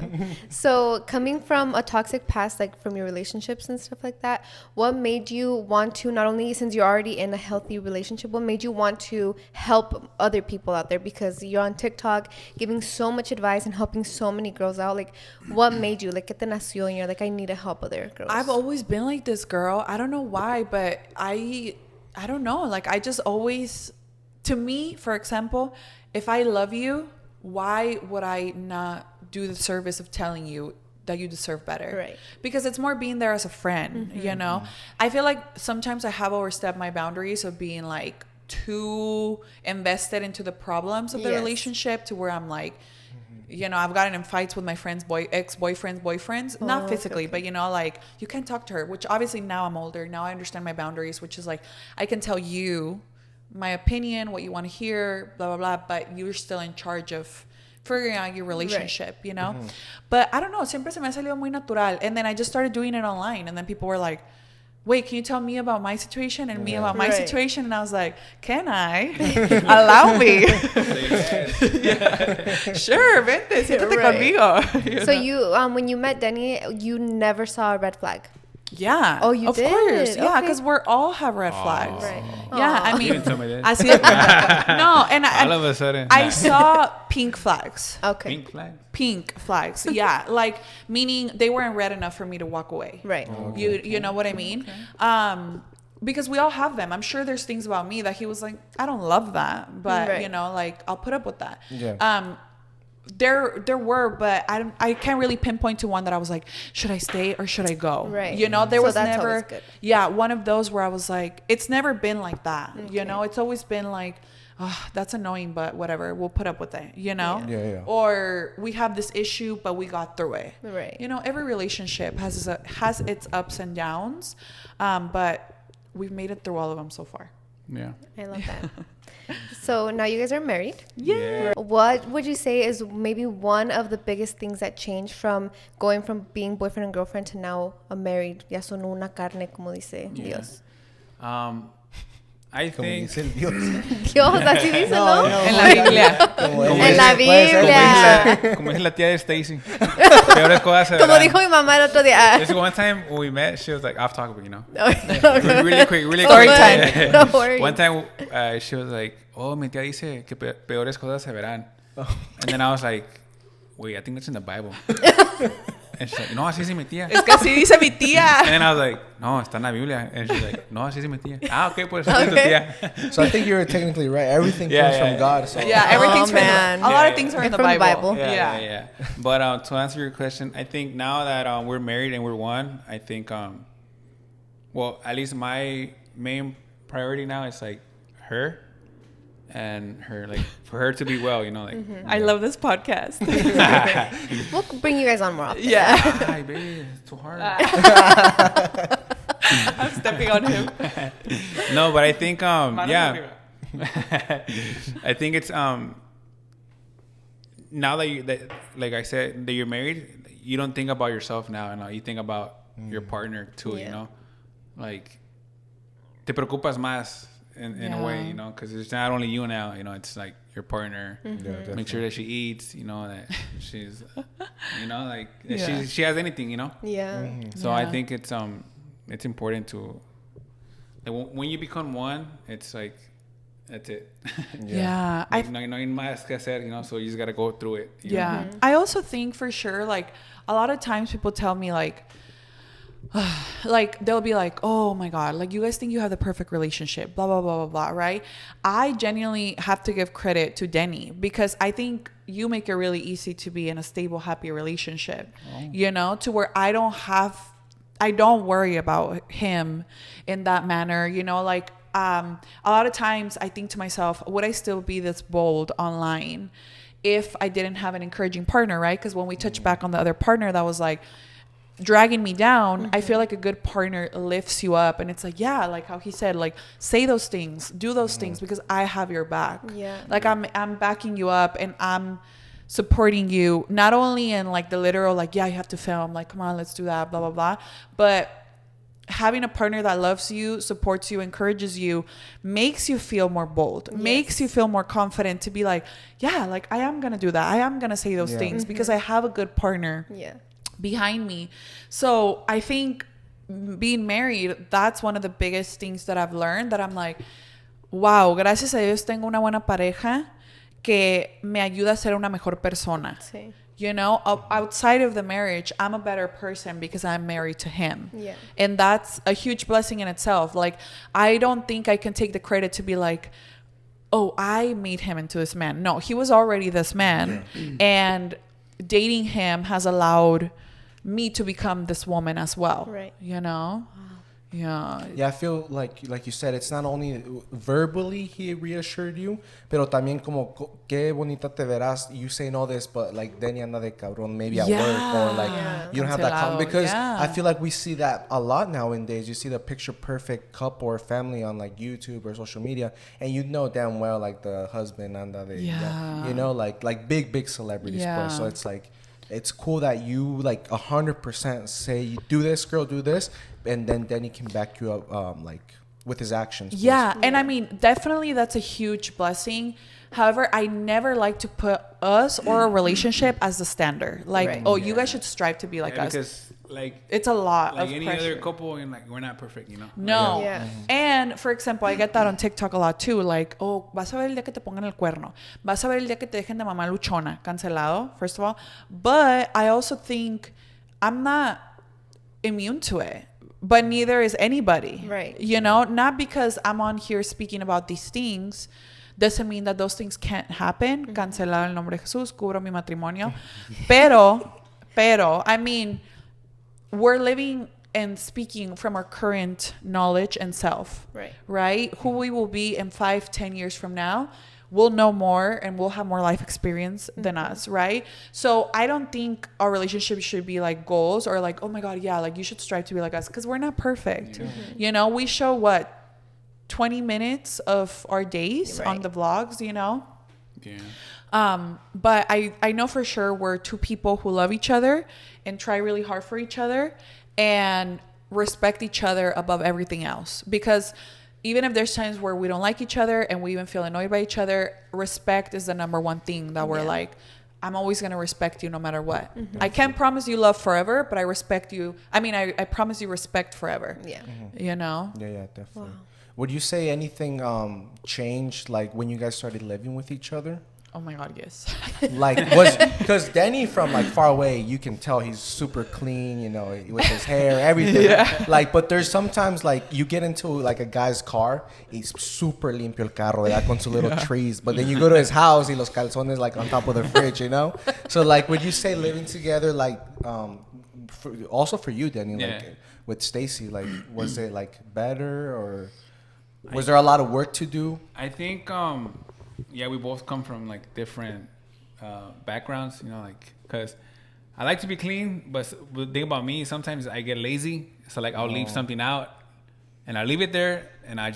Speaker 2: So coming from a toxic past, like from your relationships and stuff like that, what made you want to, not only since you're already in a healthy relationship, what made you want to help other people out there? Because you're on TikTok giving so much advice and helping so many girls out. Like, what made you, like, que te nació and you're like, I need to help other girls?
Speaker 3: I've always been like this, girl. I don't know why, but I don't know. Like, I just always, to me, for example, if I love you, why would I not do the service of telling you that you deserve better?
Speaker 2: Right.
Speaker 3: Because it's more being there as a friend, you know? I feel like sometimes I have overstepped my boundaries of being like too invested into the problems of the relationship, to where I'm like, you know, I've gotten in fights with my friends' boyfriends, not physically, but, you know, like, you can't talk to her, which obviously now I'm older. Now I understand my boundaries, which is like, I can tell you my opinion, what you want to hear, blah, blah, blah, but you're still in charge of figuring out your relationship, you know? But I don't know, siempre se me ha salido muy natural. And then I just started doing it online, and then people were like, wait, can you tell me about my situation and me about my situation? And I was like, can I? Allow me. Sure, vente, siéntate conmigo.
Speaker 2: So you, when you met Deni, you never saw a red flag?
Speaker 3: Yeah.
Speaker 2: Oh, you
Speaker 3: of
Speaker 2: did?
Speaker 3: Of course. Yeah, because
Speaker 2: Okay.
Speaker 3: we're all have red flags.
Speaker 2: Right.
Speaker 3: Yeah, I
Speaker 4: You
Speaker 3: mean,
Speaker 4: didn't tell me that.
Speaker 3: así de, no, and
Speaker 4: All of a sudden.
Speaker 3: I saw pink flags.
Speaker 2: Okay.
Speaker 4: Pink flag.
Speaker 3: Pink flags. Yeah, like, meaning they weren't red enough for me to walk away.
Speaker 2: Right.
Speaker 3: You know what I mean? Okay. Because we all have them. I'm sure there's things about me that he was like, I don't love that, but you know, like, I'll put up with that.
Speaker 1: Yeah.
Speaker 3: There were, but I can't really pinpoint to one that I was like, should I stay or should I go?
Speaker 2: Right.
Speaker 3: You know, there was
Speaker 2: that's
Speaker 3: never,
Speaker 2: always good.
Speaker 3: yeah, one of those where I was like, it's never been like that.
Speaker 2: Okay.
Speaker 3: You know, it's always been like, oh, that's annoying, but whatever, we'll put up with it, you know?
Speaker 1: Yeah.
Speaker 3: Or we have this issue, but we got through it.
Speaker 2: Right.
Speaker 3: You know, every relationship has its ups and downs, but we've made it through all of them so far.
Speaker 4: Yeah.
Speaker 2: I love that. So now you guys are married.
Speaker 4: Yeah.
Speaker 2: What would you say is maybe one of the biggest things that changed from going from being boyfriend and girlfriend to now a married? Ya son una carne, como dice Dios.
Speaker 4: I think...
Speaker 1: Dios.
Speaker 2: Dios, así dice, ¿no?
Speaker 3: En la Biblia.
Speaker 2: En la Biblia.
Speaker 4: Como dice la tía de Stacey. Peores cosas se
Speaker 2: Como
Speaker 4: verán.
Speaker 2: dijo mi mamá el otro día.
Speaker 4: It's one time when we met, she was like off topic, you know.
Speaker 2: Okay.
Speaker 4: Really quick.
Speaker 2: Story time. Don't worry.
Speaker 4: One time she was like, oh, mi tía dice que peores cosas se verán. And then I was like, wait, I think that's in the Bible. And she's like, no, así dice mi tía.
Speaker 3: Es que así dice mi tía.
Speaker 4: And then I was like, no, está en la Biblia. And she's like, no, así dice mi tía. Ah, okay, pues así dice tu tía.
Speaker 1: So I think you're technically right. Everything comes from God. So.
Speaker 3: Yeah, everything's
Speaker 2: man.
Speaker 3: a lot of things are in the
Speaker 2: From the
Speaker 3: Bible.
Speaker 2: Bible.
Speaker 4: Yeah. But to answer your question, I think now that we're married and we're one, I think, well, at least my main priority now is like her and her, like for her to be well, you know, like.
Speaker 3: I love this podcast.
Speaker 2: We'll bring you guys on more often.
Speaker 3: Yeah.
Speaker 4: Hi, baby, it's too hard.
Speaker 3: I'm stepping on him.
Speaker 4: No, but I think, yeah. I think it's now that like I said, that you're married, you don't think about yourself now, and you think about your partner too. You know, like te preocupas más in a way, you know, because it's not only you now. You know, it's like your partner.
Speaker 1: Yeah,
Speaker 4: make sure that she eats. You know, that she's, you know, like that she has anything. You know.
Speaker 2: Yeah.
Speaker 4: So I think it's important to, like, when you become one, it's like. That's it.
Speaker 3: Yeah.
Speaker 4: Like, no hay más que hacer, you know, so you just got to go through it.
Speaker 3: Yeah. I also think for sure, like, a lot of times people tell me, like they'll be like, oh my God, like, you guys think you have the perfect relationship, blah, blah, blah, blah, blah, right? I genuinely have to give credit to Deni, because I think you make it really easy to be in a stable, happy relationship, you know, to where I don't worry about him in that manner, you know, like, a lot of times I think to myself, would I still be this bold online if I didn't have an encouraging partner, right? Because when we touch back on the other partner that was like dragging me down, I feel like a good partner lifts you up, and it's like, yeah, like how he said, like, say those things, do those things, because I have your back. Yeah. Like I'm backing you up, and I'm supporting you, not only in like the literal, like, yeah, you have to film, like, come on, let's do that, blah, blah, blah, but having a partner that loves you, supports you, encourages you, makes you feel more bold, makes you feel more confident to be like, yeah, like, I am going to do that. I am going to say those things because I have a good partner behind me. So I think being married, that's one of the biggest things that I've learned, that I'm like, wow, gracias a Dios tengo una buena pareja que me ayuda a ser una mejor persona. Sí. You know, outside of the marriage, I'm a better person because I'm married to him. Yeah. And that's a huge blessing in itself. Like, I don't think I can take the credit to be like, oh, I made him into this man. No, he was already this man. And dating him has allowed me to become this woman as well. Right. You know? Yeah.
Speaker 1: Yeah, I feel like you said, it's not only verbally he reassured you, pero también como qué bonita te verás. You saying all this, but like Deni anda de cabrón maybe at work, or like you don't have that because I feel like we see that a lot nowadays. You see the picture perfect couple or family on like YouTube or social media, and you know damn well like the husband anda de you know, like big celebrities. But so it's like, it's cool that you like 100% say, do this, girl, do this, and then he can back you up like with his actions.
Speaker 3: Yeah, and I mean, definitely that's a huge blessing. However, I never like to put us or a relationship as the standard. Like, you guys should strive to be like us.
Speaker 4: Because like,
Speaker 3: it's a lot
Speaker 4: like
Speaker 3: of
Speaker 4: any
Speaker 3: pressure.
Speaker 4: other couple, and like, we're not perfect, you know.
Speaker 3: No. And for example, I get that on TikTok a lot too. Like, oh, vas a ver el día que te pongan el cuerno. Vas a ver el día que te dejen de mamá luchona. Cancelado, first of all. But I also think I'm not immune to it. But neither is anybody. Right. You know, not because I'm on here speaking about these things doesn't mean that those things can't happen. Cancelar el nombre de Jesús, cubro mi matrimonio. Pero, I mean, we're living and speaking from our current knowledge and self. Right? Who we will be in 5-10 years from now, we'll know more and we'll have more life experience than us, right? So I don't think our relationship should be like goals or like, oh my God, yeah, like you should strive to be like us, because we're not perfect. You know, we show 20 minutes of our days on the vlogs, you know? But I know for sure we're two people who love each other and try really hard for each other and respect each other above everything else. Because even if there's times where we don't like each other and we even feel annoyed by each other, respect is the number one thing that we're like, I'm always going to respect you no matter what. I can't promise you love forever, but I respect you. I mean, I promise you respect forever. You know?
Speaker 1: Yeah, definitely. Wow. Would you say anything changed, like, when you guys started living with each other?
Speaker 3: Oh my God, yes.
Speaker 1: Like, because Deni from like far away, you can tell he's super clean, you know, with his hair, everything. Like, but there's sometimes like you get into like a guy's car, he's super limpio el carro, con su little trees. But then you go to his house, y los calzones like on top of the fridge, you know. So like, would you say living together, like, also for you, Deni, like with Stacey, like, was it like better or was there a lot of work to do?
Speaker 4: I think. Yeah, we both come from like different backgrounds, you know, like, because I like to be clean, but the thing about me, sometimes I get lazy. So like I'll leave something out and I leave it there and I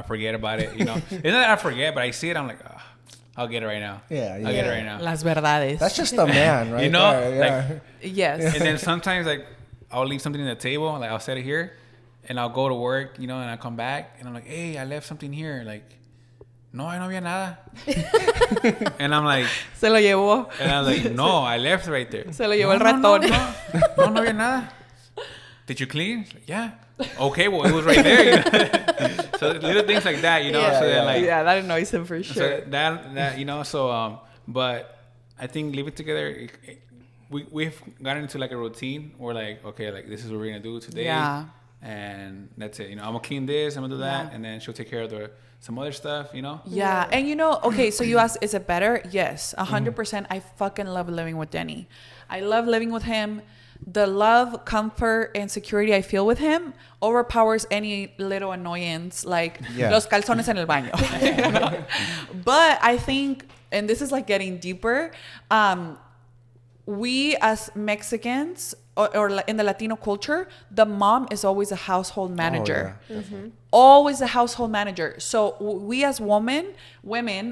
Speaker 4: forget about it, you know. It's not that I forget, but I see it, I'm like, oh, I'll get it right now.
Speaker 1: Yeah.
Speaker 4: I'll get it right now.
Speaker 3: Las verdades.
Speaker 1: That's just a man, right?
Speaker 4: You know?
Speaker 1: There,
Speaker 3: yes.
Speaker 4: And then sometimes like I'll leave something on the table, like I'll set it here and I'll go to work, you know, and I come back and I'm like, hey, I left something here, like, no, no había nada. And I'm like...
Speaker 3: Se lo llevó.
Speaker 4: And I'm like, no, I left right there.
Speaker 3: Se lo llevó el ratón.
Speaker 4: No había nada. Did you clean? Like, yeah. Okay, well, it was right there. You know? So little things like that, you know? So then, like,
Speaker 3: that annoys him for sure.
Speaker 4: So that you know, so... but I think living together, we've gotten into like a routine where like, okay, like this is what we're going to do today.
Speaker 3: Yeah.
Speaker 4: And that's it. You know, I'm going to clean this, I'm going to do that. And then she'll take care of some other stuff, you know?
Speaker 3: Yeah. And you know, okay, so you asked, is it better? Yes, 100%. I fucking love living with Deni. I love living with him. The love, comfort, and security I feel with him overpowers any little annoyance, like los calzones en el baño. You know? But I think, and this is like getting deeper, we as Mexicans, or in the Latino culture, the mom is always a household manager. Always a household manager. So we as women,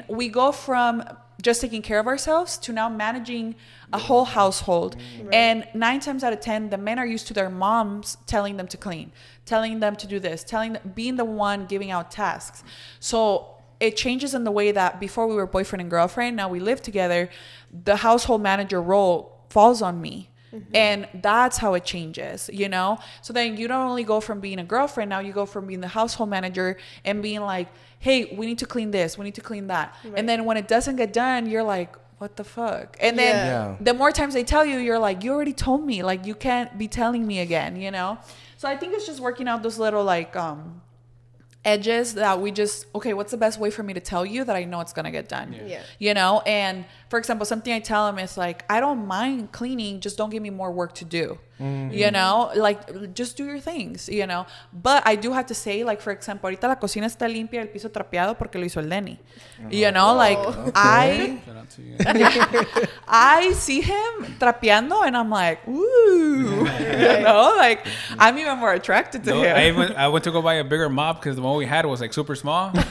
Speaker 3: we go from just taking care of ourselves to now managing a whole household. And 9 times out of 10, the men are used to their moms telling them to clean, telling them to do this, being the one giving out tasks. So it changes in the way that before we were boyfriend and girlfriend, now we live together, the household manager role falls on me. And that's how it changes, you know? So then you don't only go from being a girlfriend, now you go from being the household manager and being like, hey, we need to clean this, we need to clean that. And then when it doesn't get done, you're like, what the fuck? And then the more times they tell you, you're like, you already told me, like, you can't be telling me again, you know? So I think it's just working out those little like edges that we just, okay, what's the best way for me to tell you that I know it's gonna get done? You know? And for example, something I tell him is like, I don't mind cleaning, just don't give me more work to do. You know, like, just do your things, you know. But I do have to say, like, for example, ahorita la cocina está limpia, el piso trapeado porque lo hizo el Deni. You know, like, I see him trapeando and I'm like, ooh, you know, like, I'm even more attracted to him.
Speaker 4: I went to go buy a bigger mop because the one we had was like super small. So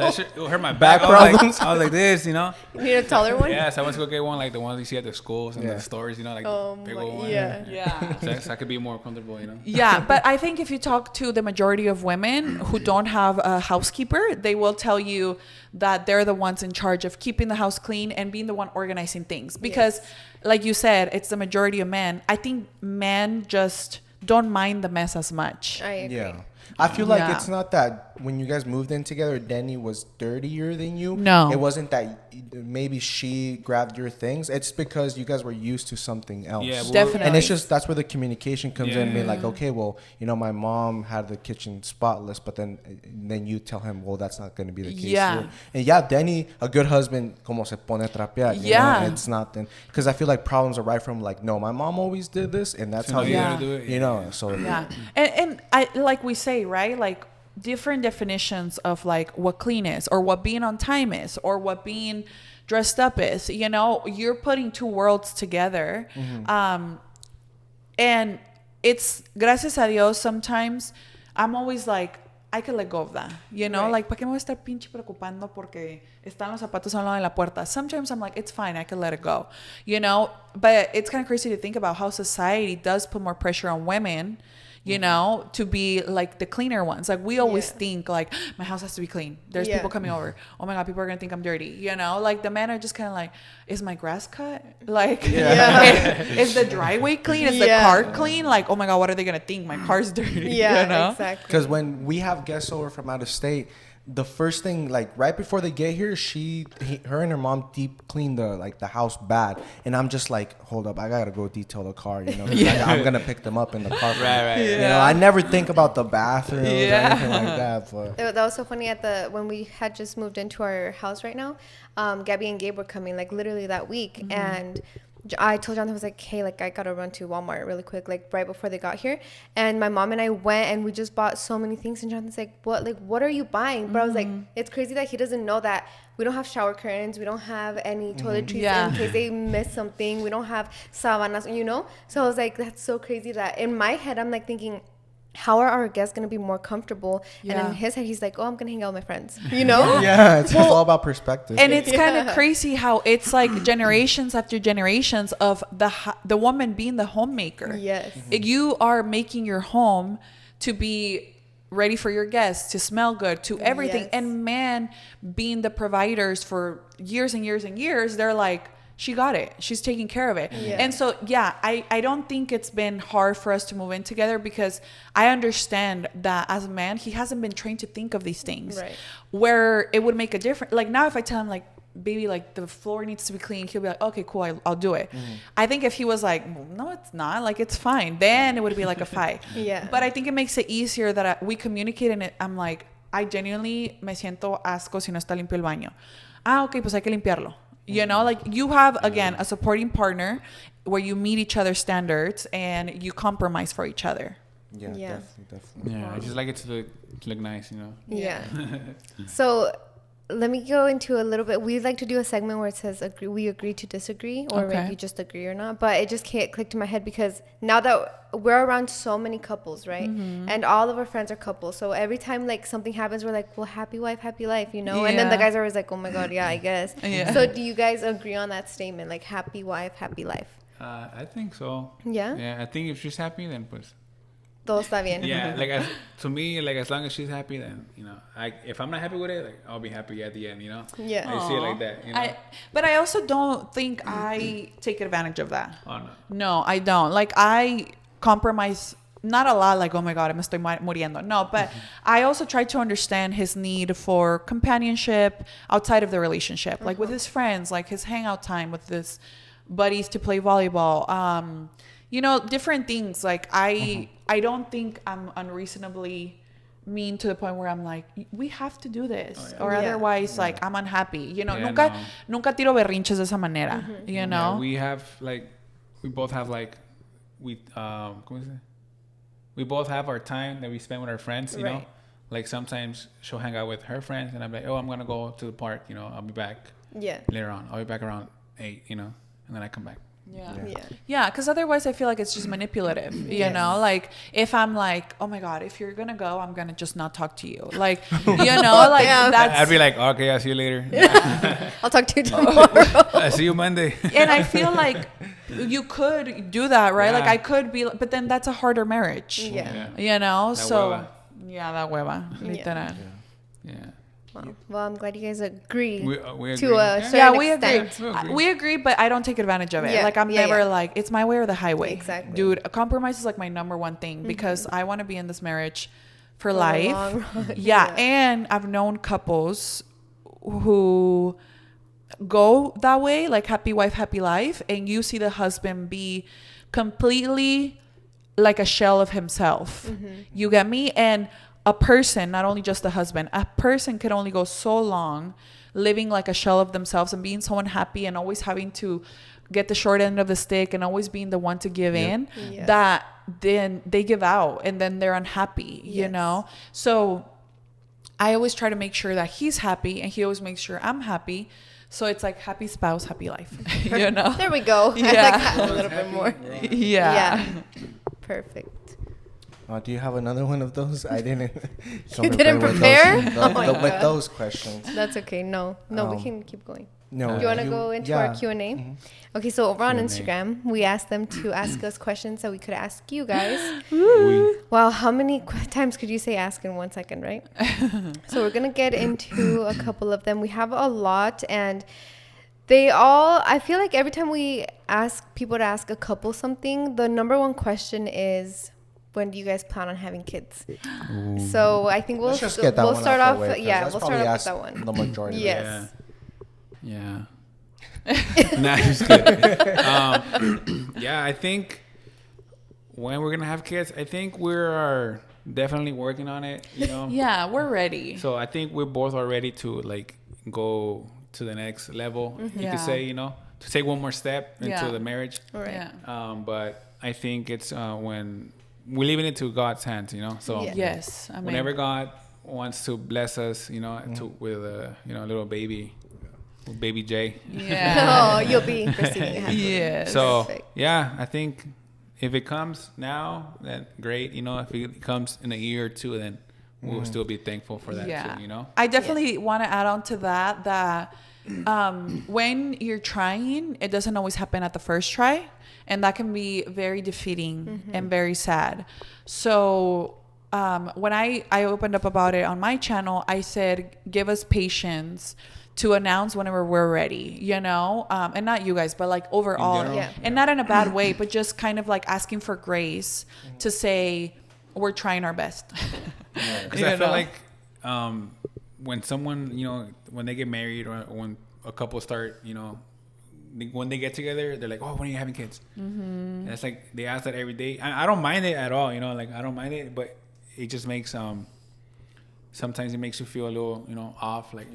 Speaker 4: it hurt my back. I was like this, you know.
Speaker 2: You need a taller one?
Speaker 4: Yeah, so I went to go get one like the ones you see at the schools and the stores, you know, like the big old one.
Speaker 3: Yeah.
Speaker 4: So I could be more comfortable, you know.
Speaker 3: Yeah, but I think if you talk to the majority of women who don't have a housekeeper, they will tell you that they're the ones in charge of keeping the house clean and being the one organizing things. Because like you said, it's the majority of men. I think men just don't mind the mess as much.
Speaker 2: I agree.
Speaker 1: Yeah. I feel like it's not that when you guys moved in together, Deni was dirtier than you.
Speaker 3: No.
Speaker 1: It wasn't that maybe she grabbed your things. It's because you guys were used to something else.
Speaker 4: Yeah,
Speaker 3: definitely.
Speaker 1: And it's just, that's where the communication comes in, being like,
Speaker 3: Mm-hmm.
Speaker 1: okay, well, you know, my mom had the kitchen spotless, but then you tell him, well, that's not going to be the case here. And Deni, a good husband, como se pone a trapear. You know? It's not then, because I feel like problems are right from like, no, my mom always did this, and that's how you do it. You know, so
Speaker 3: and I like we say, right, like different definitions of like what clean is, or what being on time is, or what being dressed up is. You know, you're putting two worlds together. And it's gracias a Dios, sometimes I'm always like, I can let go of that, you know, like, ¿para qué me voy a estar pinche preocupando porque están los zapatos al lado de la puerta? Sometimes I'm like, it's fine, I can let it go, you know. But it's kind of crazy to think about how society does put more pressure on women, you know, to be like the cleaner ones. Like we always think like, my house has to be clean. There's people coming over. Oh my God, people are going to think I'm dirty. You know, like the men are just kind of like, is my grass cut? Like, is the driveway clean? Is the car clean? Like, oh my God, what are they going to think? My car's dirty.
Speaker 2: Yeah,
Speaker 3: you know?
Speaker 2: exactly.
Speaker 1: Because when we have guests over from out of state, the first thing, like right before they get here, her and her mom deep clean the house bad, and I'm just like, hold up, I gotta go detail the car, you know. I'm gonna pick them up in the car.
Speaker 4: Right.
Speaker 1: You know, I never think about the bathrooms or anything like that. But
Speaker 2: That was so funny when we had just moved into our house right now. Gabby and Gabe were coming like literally that week, and I told Jonathan, I was like, hey, like I gotta run to Walmart really quick, like right before they got here. And my mom and I went and we just bought so many things. And Jonathan's like, what are you buying? But I was like, it's crazy that he doesn't know that we don't have shower curtains, we don't have any toiletries in case they miss something, we don't have sábanas, you know. So I was like, that's so crazy that in my head I'm like thinking, how are our guests going to be more comfortable? And in his head, he's like, oh, I'm going to hang out with my friends, you know?
Speaker 1: it's all about perspective.
Speaker 3: And it's kind of crazy how it's like generations after generations of the woman being the homemaker.
Speaker 2: Yes.
Speaker 3: You are making your home to be ready for your guests, to smell good, to everything.
Speaker 2: Yes.
Speaker 3: And men being the providers for years and years and years, they're like, she got it. She's taking care of it. Yeah. And so, I don't think it's been hard for us to move in together because I understand that as a man, he hasn't been trained to think of these things.
Speaker 2: Right.
Speaker 3: Where it would make a difference. Like now, if I tell him like, baby, like the floor needs to be clean, he'll be like, okay, cool, I'll do it. I think if he was like, no, it's not, like it's fine, then it would be like a fight. But I think it makes it easier that we communicate, and I'm like, I genuinely me siento asco si no está limpio el baño. Okay, pues hay que limpiarlo. You know, like you have, again, a supporting partner where you meet each other's standards and you compromise for each other.
Speaker 1: Yeah. Definitely.
Speaker 4: Yeah, I just like it to look nice, you know.
Speaker 2: Yeah. So let me go into a little bit. We like to do a segment where it says we agree to disagree, or maybe you just agree or not. But it just can't click to my head because now that we're around so many couples, right? And all of our friends are couples. So every time like something happens, we're like, well, happy wife, happy life, you know? And then the guys are always like, oh my God, yeah, I guess. So do you guys agree on that statement? Like happy wife, happy life?
Speaker 4: I think so.
Speaker 2: Yeah?
Speaker 4: Yeah, I think if she's happy, then pues.
Speaker 2: Todo está bien.
Speaker 4: Yeah, like to me, like as long as she's happy, then you know, if I'm not happy with it, like I'll be happy at the end, you know.
Speaker 2: Yeah.
Speaker 4: I see it like that, you know.
Speaker 3: But I also don't think I take advantage of that.
Speaker 4: Oh no.
Speaker 3: No, I don't. Like I compromise, not a lot. Like, oh my God, me estoy muriendo. No, but I also try to understand his need for companionship outside of the relationship, like with his friends, like his hangout time with his buddies to play volleyball. You know, different things. Like I don't think I'm unreasonably mean to the point where I'm like, we have to do this, or otherwise, like I'm unhappy. You know, nunca tiro berrinches de esa manera. You know,
Speaker 4: we both have we both have our time that we spend with our friends. You know, like sometimes she'll hang out with her friends, and I'm like, oh, I'm gonna go to the park. You know, I'll be back. Later on, I'll be back around 8. You know, and then I come back. Yeah, because otherwise I feel like it's just manipulative, you know, like if I'm like, oh my God, if you're gonna go, I'm gonna just not talk to you, like, you know, like that's, I'd be like, okay, I'll see you later.
Speaker 2: I'll talk to you tomorrow.
Speaker 4: I see you Monday.
Speaker 3: And I feel like you could do that, right? Like I could be, but then that's a harder marriage, you know.
Speaker 4: That
Speaker 3: so
Speaker 4: hueva.
Speaker 3: That hueva, literal.
Speaker 4: Yeah.
Speaker 2: Well, I'm glad you guys agree.
Speaker 4: We agree.
Speaker 2: To a certain
Speaker 3: we
Speaker 2: extent.
Speaker 3: agree. We agree, but I don't take advantage of it.
Speaker 2: Yeah.
Speaker 3: Like I'm never like, it's my way or the highway.
Speaker 2: Exactly.
Speaker 3: Dude, a compromise is like my number one thing because I want to be in this marriage for life. Yeah. And I've known couples who go that way, like happy wife, happy life, and you see the husband be completely like a shell of himself. You get me? And a person, not only just the husband, a person can only go so long living like a shell of themselves and being so unhappy and always having to get the short end of the stick and always being the one to give in, that then they give out and then they're unhappy, you know? So I always try to make sure that he's happy and he always makes sure I'm happy. So it's like happy spouse, happy life, you know?
Speaker 2: There we go.
Speaker 3: Yeah.
Speaker 2: I like that a little bit more.
Speaker 3: Yeah.
Speaker 2: Perfect.
Speaker 1: Do you have another one of those? I didn't.
Speaker 2: You didn't prepare?
Speaker 1: With those questions.
Speaker 2: That's okay. No, we can keep going.
Speaker 1: No.
Speaker 2: You want to go into our Q&A? Okay, so over on Instagram, we asked them to ask us questions that we could ask you guys. Wow, how many times could you say ask in 1 second, right? So we're going to get into a couple of them. We have a lot, and I feel like every time we ask people to ask a couple something, the number one question is, when do you guys plan on having kids? So I think we'll start off with that one.
Speaker 1: The majority.
Speaker 2: Yes.
Speaker 4: Yeah. Nah, just kidding. Yeah, I think when we're gonna have kids, I think we're definitely working on it. You know.
Speaker 3: Yeah, we're ready.
Speaker 4: So I think we both are ready to like go to the next level. You could say, you know, to take one more step into the marriage.
Speaker 2: Right.
Speaker 3: Yeah.
Speaker 4: But I think it's when we're leaving it to God's hands. You know. So
Speaker 3: yes, I mean,
Speaker 4: whenever God wants to bless us, you know, with a little baby. Baby J.
Speaker 3: Yeah.
Speaker 2: Oh, you'll be receiving it.
Speaker 3: Yes.
Speaker 4: So,
Speaker 2: perfect.
Speaker 4: yeah, I think if it comes now, then great. You know, if it comes in a year or two, then we'll still be thankful for that too, you know?
Speaker 3: I definitely want to add on to that when you're trying, it doesn't always happen at the first try. And that can be very defeating and very sad. So when I opened up about it on my channel, I said, give us patience to announce whenever we're ready, you know, and not you guys, but like overall, and not in a bad way, but just kind of like asking for grace to say we're trying our best.
Speaker 4: Because I feel like when someone, you know, when they get married or when a couple start, you know, when they get together, they're like, oh, when are you having kids? And it's like they ask that every day. I don't mind it at all, you know, like I don't mind it, but it just makes sometimes it makes you feel a little, you know, off, like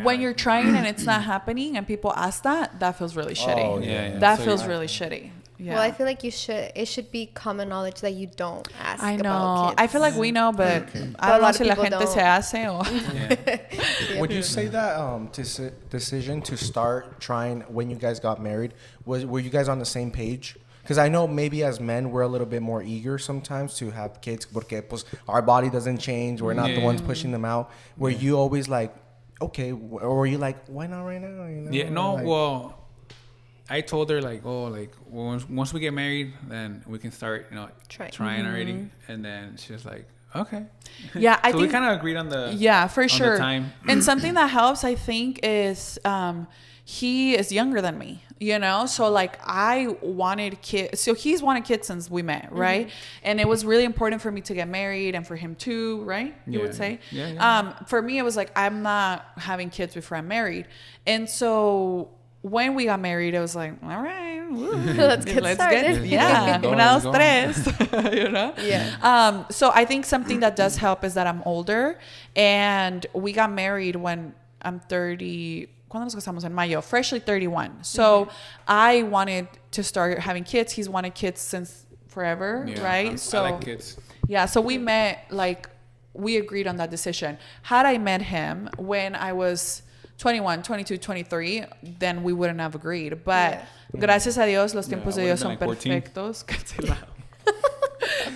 Speaker 3: when you're trying and it's not happening and people ask that feels really shitty. That feels really shitty.
Speaker 2: Well, I feel like it should be common knowledge that you don't ask.
Speaker 3: I know.
Speaker 2: About kids.
Speaker 3: I feel like we know, but I don't know si la gente se hace o.
Speaker 1: Would you say that decision to start trying when you guys got married, were you guys on the same page? Because I know maybe as men, we're a little bit more eager sometimes to have kids porque pues, our body doesn't change. We're not the ones pushing them out. Were you always like, okay, or were you like, why not right now? You know?
Speaker 4: Yeah, no, like, well, I told her like, oh, like once we get married, then we can start, you know, trying already. And then she was like, okay.
Speaker 3: Yeah, I
Speaker 4: think we kind of agreed on the
Speaker 3: for sure.
Speaker 4: The time.
Speaker 3: And something that helps, I think, is he is younger than me, you know? So like I wanted kids. So he's wanted kids since we met, right? And it was really important for me to get married and for him too, right? You would say. Yeah. For me, it was like, I'm not having kids before I'm married. And so when we got married, it was like, all right,
Speaker 2: let's get started.
Speaker 3: Yeah, una, dos, tres, you know?
Speaker 2: Yeah.
Speaker 3: So I think something that does help is that I'm older and we got married when I'm 30. ¿Cuándo nos casamos? En mayo, freshly 31. So I wanted to start having kids. He's wanted kids since forever, right? So
Speaker 4: I like kids.
Speaker 3: Yeah, so we met, like, we agreed on that decision. Had I met him when I was 21, 22, 23, then we wouldn't have agreed. But gracias a Dios, los tiempos de Dios son perfectos. Cancelado.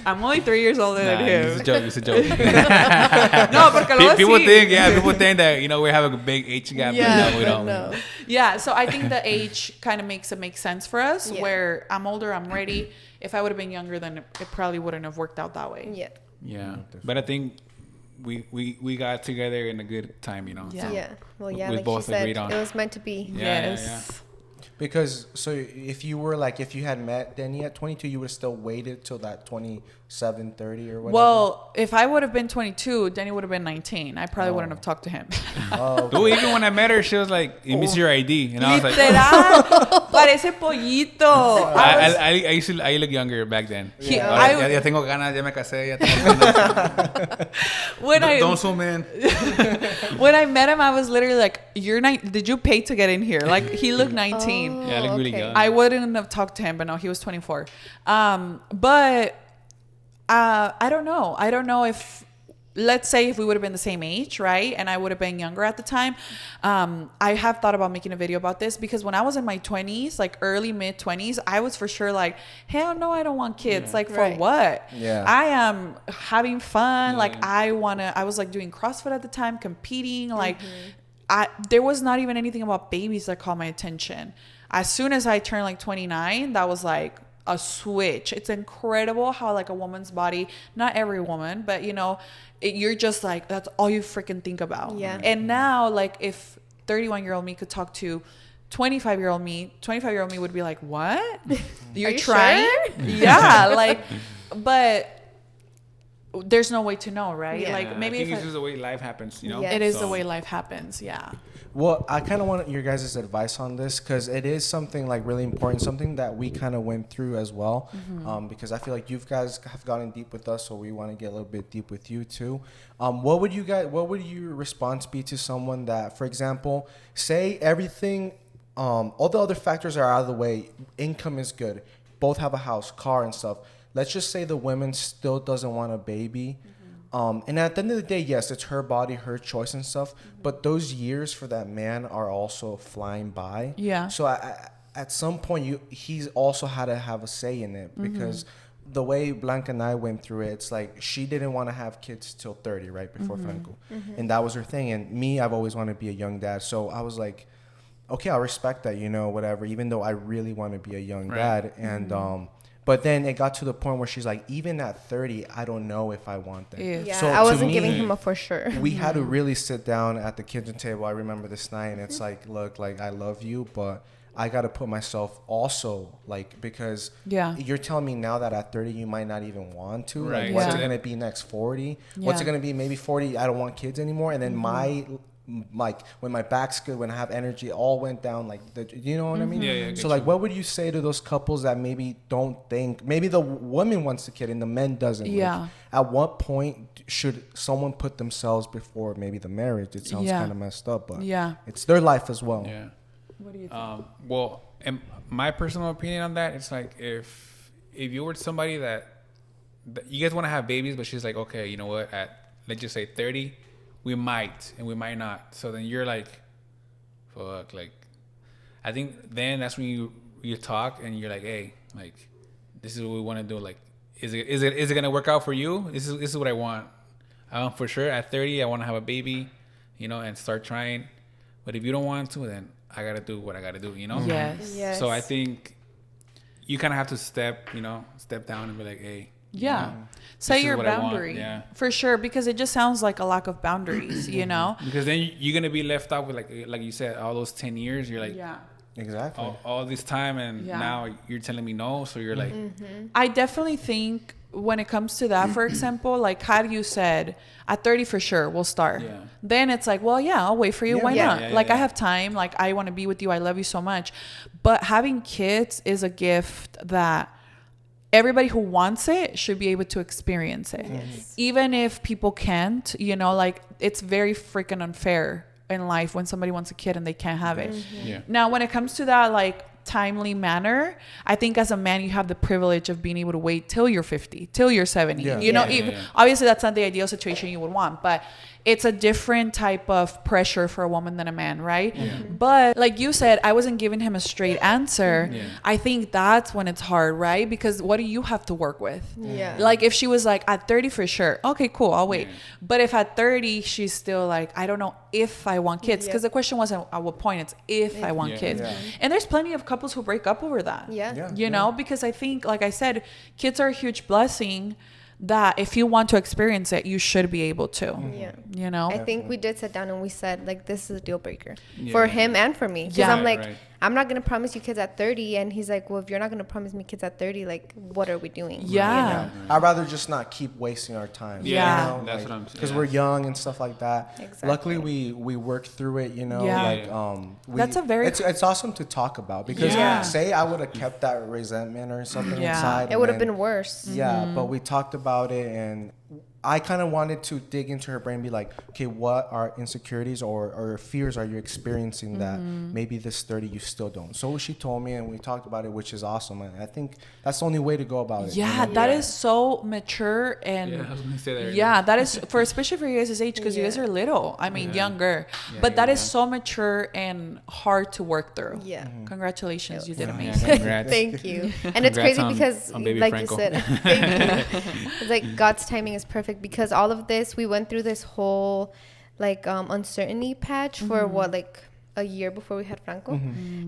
Speaker 3: I'm only 3 years older than him.
Speaker 4: It's a joke.
Speaker 3: No, porque luego
Speaker 4: people think that, you know, we have a big age gap.
Speaker 2: Yeah,
Speaker 4: but we don't.
Speaker 2: No.
Speaker 3: Yeah, so I think the age kind of makes it make sense for us, where I'm older, I'm ready. If I would have been younger, then it probably wouldn't have worked out that way.
Speaker 4: Yeah. But I think we got together in a good time, you know.
Speaker 3: Yeah.
Speaker 2: Well,
Speaker 4: we
Speaker 2: like
Speaker 4: both
Speaker 2: she said,
Speaker 4: agreed on
Speaker 2: it was meant to be.
Speaker 3: Yes.
Speaker 1: Because so if you had met Deni at 22, you would have still waited till that 27, 30 or whatever.
Speaker 3: Well, if I would have been 22, Deni would have been 19. I probably wouldn't have talked to him.
Speaker 1: Okay.
Speaker 4: Dude, even when I met her, she was like, "You miss your ID," and I was like,
Speaker 3: Parece pollito.
Speaker 4: I look younger back then. Ya tengo ganas, ya me casé, ya tengo ganas. Don't zoom in.
Speaker 3: When I met him, I was literally like, did you pay to get in here? Like, he looked 19.
Speaker 4: Yeah, I look really young.
Speaker 3: I wouldn't have talked to him, but no, he was 24. But I don't know. I don't know if, let's say if we would have been the same age, right? And I would have been younger at the time. I have thought about making a video about this because when I was in my 20s, like early mid 20s, I was for sure like, hell no, I don't want kids. Like for what?
Speaker 1: Yeah.
Speaker 3: I am having fun. Like I was like doing CrossFit at the time, competing. Like there was not even anything about babies that caught my attention. As soon as I turned like 29, that was like a switch. It's incredible how like a woman's body, not every woman, but you know, you're just like, that's all you freaking think about.
Speaker 2: Yeah.
Speaker 3: And now like if 31-year-old me could talk to 25-year-old me would be like, what? You're trying? Sure? Yeah. Like, but there's no way to know, right?
Speaker 2: Yeah.
Speaker 3: Like maybe
Speaker 4: I think it's just the way life happens, you know?
Speaker 2: Yes.
Speaker 3: It is the way life happens. Yeah.
Speaker 1: Well, I kind of want your guys' advice on this because it is something like really important, something that we kind of went through as well. Because I feel like you guys have gotten deep with us, so we want to get a little bit deep with you too. What would your response be to someone that, for example, say everything, all the other factors are out of the way, income is good, both have a house, car, and stuff. Let's just say the woman still doesn't want a baby. And at the end of the day, yes, it's her body, her choice and stuff. But those years for that man are also flying by.
Speaker 3: Yeah.
Speaker 1: So at some point, he's also had to have a say in it because the way Blanca and I went through it, it's like she didn't want to have kids till 30, right before Franco, and that was her thing. And me, I've always wanted to be a young dad, so I was like, okay, I'll respect that, whatever. Even though I really want to be a young dad, and but then it got to the point where she's like, even at 30, I don't know if I want that.
Speaker 2: Yeah,
Speaker 1: so
Speaker 2: I wasn't giving him a for sure.
Speaker 1: We had to really sit down at the kitchen table. I remember this night, and it's like, look, like I love you, but I got to put myself also, like, because you're telling me now that at 30 you might not even want to.
Speaker 4: Right.
Speaker 1: Like, what's it going to be next 40? What's it going to be maybe 40? I don't want kids anymore. And then like when my back's good, when I have energy, it all went down. Like, you know what I mean?
Speaker 4: Yeah.
Speaker 1: So like, what would you say to those couples that maybe don't think, maybe the woman wants the kid and the man doesn't?
Speaker 3: Yeah.
Speaker 1: Like, at what point should someone put themselves before maybe the marriage? It sounds kind of messed up, but it's their life as well.
Speaker 4: Yeah.
Speaker 3: What do you think?
Speaker 4: Well, in my personal opinion on that, it's like if you were somebody that you guys want to have babies, but she's like, okay, you know what? At let's just say 30. We might and we might not. So then you're like, fuck. Like, I think then that's when you talk and you're like, hey, like, this is what we want to do. Like, is it gonna work out for you? This is what I want. For sure. At 30, I want to have a baby, and start trying. But if you don't want to, then I gotta do what I gotta do.
Speaker 3: Yes.
Speaker 4: So I think you kind of have to step down and be like, hey.
Speaker 3: Set your boundary for sure, because it just sounds like a lack of boundaries, because
Speaker 4: then you're gonna be left out with like you said, all those 10 years. You're like,
Speaker 1: exactly,
Speaker 4: all this time, and now you're telling me no. So you're like,
Speaker 3: I definitely think when it comes to that, for example, like how you said, at 30 for sure we'll start. Then it's like, well, I'll wait for you. Why not? I have time. Like, I want to be with you. I love you so much. But having kids is a gift that everybody who wants it should be able to experience it. Even if people can't, like, it's very freaking unfair in life when somebody wants a kid and they can't have it. Now, when it comes to that, like, timely manner, I think as a man you have the privilege of being able to wait till you're 50, till you're 70. Obviously that's not the ideal situation you would want, but it's a different type of pressure for a woman than a man, right? But like you said, I wasn't giving him a straight answer. I think that's when it's hard, right? Because what do you have to work with? Like, if she was like, at 30 for sure, okay, cool, I'll wait. But if at 30 she's still like, I don't know if I want kids, because the question wasn't at what point, it's if I want kids. And there's plenty of couples who break up over that. Because I think, like I said, kids are a huge blessing that if you want to experience it, you should be able to. I
Speaker 2: think we did sit down and we said, like, this is a deal breaker for him and for me. Because I'm like, I'm not going to promise you kids at 30. And he's like, well, if you're not going to promise me kids at 30, like, what are we doing?
Speaker 3: Yeah.
Speaker 2: You know?
Speaker 1: I'd rather just not keep wasting our time.
Speaker 3: Yeah.
Speaker 1: You know?
Speaker 4: That's what I'm saying.
Speaker 1: Because we're young and stuff like that.
Speaker 2: Exactly.
Speaker 1: Luckily, we worked through it, you know.
Speaker 3: Yeah.
Speaker 1: Like, it's awesome to talk about. Because say I would have kept that resentment or something inside.
Speaker 2: It would have been worse.
Speaker 1: Yeah, but we talked about it, and I kind of wanted to dig into her brain and be like, okay, what are insecurities or fears are you experiencing that maybe this 30 you still don't? So she told me, and we talked about it, which is awesome. And I think that's the only way to go about it.
Speaker 3: Yeah, that is so mature. And
Speaker 4: I was gonna say that.
Speaker 3: Yeah, that is especially for you guys' age, because you guys are little. I mean, younger. But that is so mature and hard to work through.
Speaker 2: Yeah.
Speaker 3: Congratulations, you did amazing.
Speaker 4: Congrats.
Speaker 2: Thank you. And it's crazy because, like
Speaker 4: Franco.
Speaker 2: you said, thank you. It's like God's timing is perfect, because all of this, we went through this whole like uncertainty patch for what, like a year before we had Franco.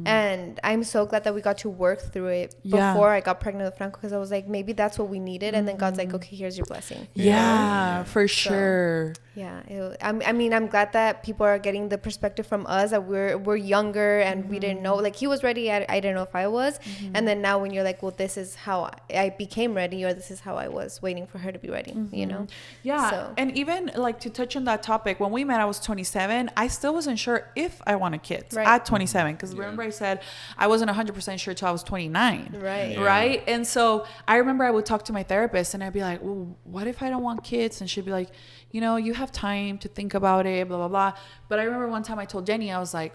Speaker 2: And I'm so glad that we got to work through it before I got pregnant with Franco, because I was like, maybe that's what we needed. And then God's like, okay, here's your blessing.
Speaker 3: Yeah, for sure.
Speaker 2: Yeah, I mean, I'm glad that people are getting the perspective from us, that we're younger and we didn't know. Like, he was ready, I didn't know if I was. And then now when you're like, well, this is how I became ready, or this is how I was waiting for her to be ready, you know?
Speaker 3: Yeah,
Speaker 2: so.
Speaker 3: And even like to touch on that topic, when we met, I was 27. I still wasn't sure if I wanted kids at 27, because remember I said I wasn't 100% sure till I was 29. Right? And so I remember I would talk to my therapist and I'd be like, well, what if I don't want kids? And she'd be like, you know, you have time to think about it, blah, blah, blah. But I remember one time I told Deni, I was like,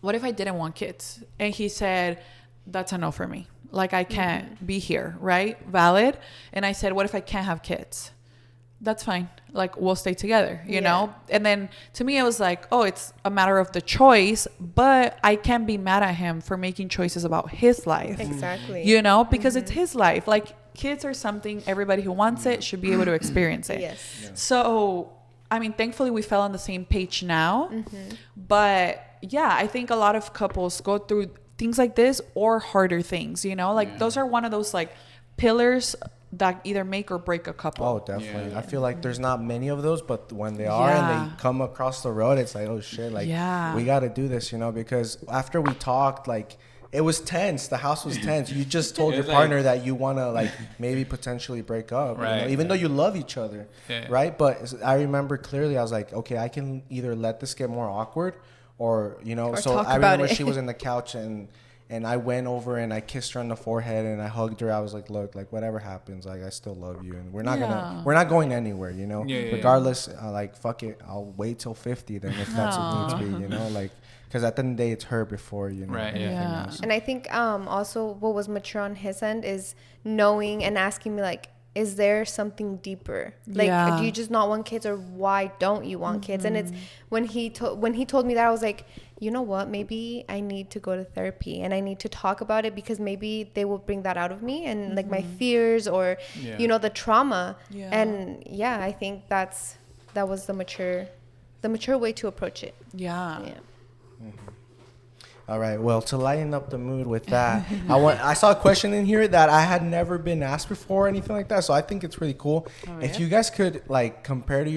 Speaker 3: what if I didn't want kids? And he said, that's a no for me. Like, I can't be here, right? Valid. And I said, what if I can't have kids? That's fine. Like, we'll stay together, you know? And then to me, it was like, oh, it's a matter of the choice, but I can't be mad at him for making choices about his life.
Speaker 2: Exactly.
Speaker 3: You know, because it's his life. Like, kids are something everybody who wants it should be able to experience it. So, I mean, thankfully we fell on the same page now. But yeah, I think a lot of couples go through things like this or harder things, you know? Like, those are one of those, like, pillars that either make or break a couple.
Speaker 1: Oh, definitely. I feel like there's not many of those, but when they are and they come across the road, it's like, oh shit, like we got to do this, you know, because after we talked, like, it was tense. The house was tense. You just told your partner that you want to, like, maybe potentially break up, you know, even though you love each other, right? But I remember clearly, I was like, okay, I can either let this get more awkward or, you know, so I remember she was in the couch and I went over and I kissed her on the forehead and I hugged her. I was like, look, like, whatever happens, like, I still love you. And we're not going anywhere, you know, regardless, like, fuck it. I'll wait till 50 then if that's what needs to be, you know, like, because at the end of the day, it's her before, you know.
Speaker 2: And I think also what was mature on his end is knowing and asking me, like, is there something deeper? Like, do you just not want kids, or why don't you want kids? And it's when he told me that, I was like, you know what? Maybe I need to go to therapy and I need to talk about it, because maybe they will bring that out of me and like my fears or, you know, the trauma. And I think that was the mature way to approach it.
Speaker 1: All right. Well, to lighten up the mood with that, I saw a question in here that I had never been asked before or anything like that. So I think it's really cool. If you guys could, like, compare to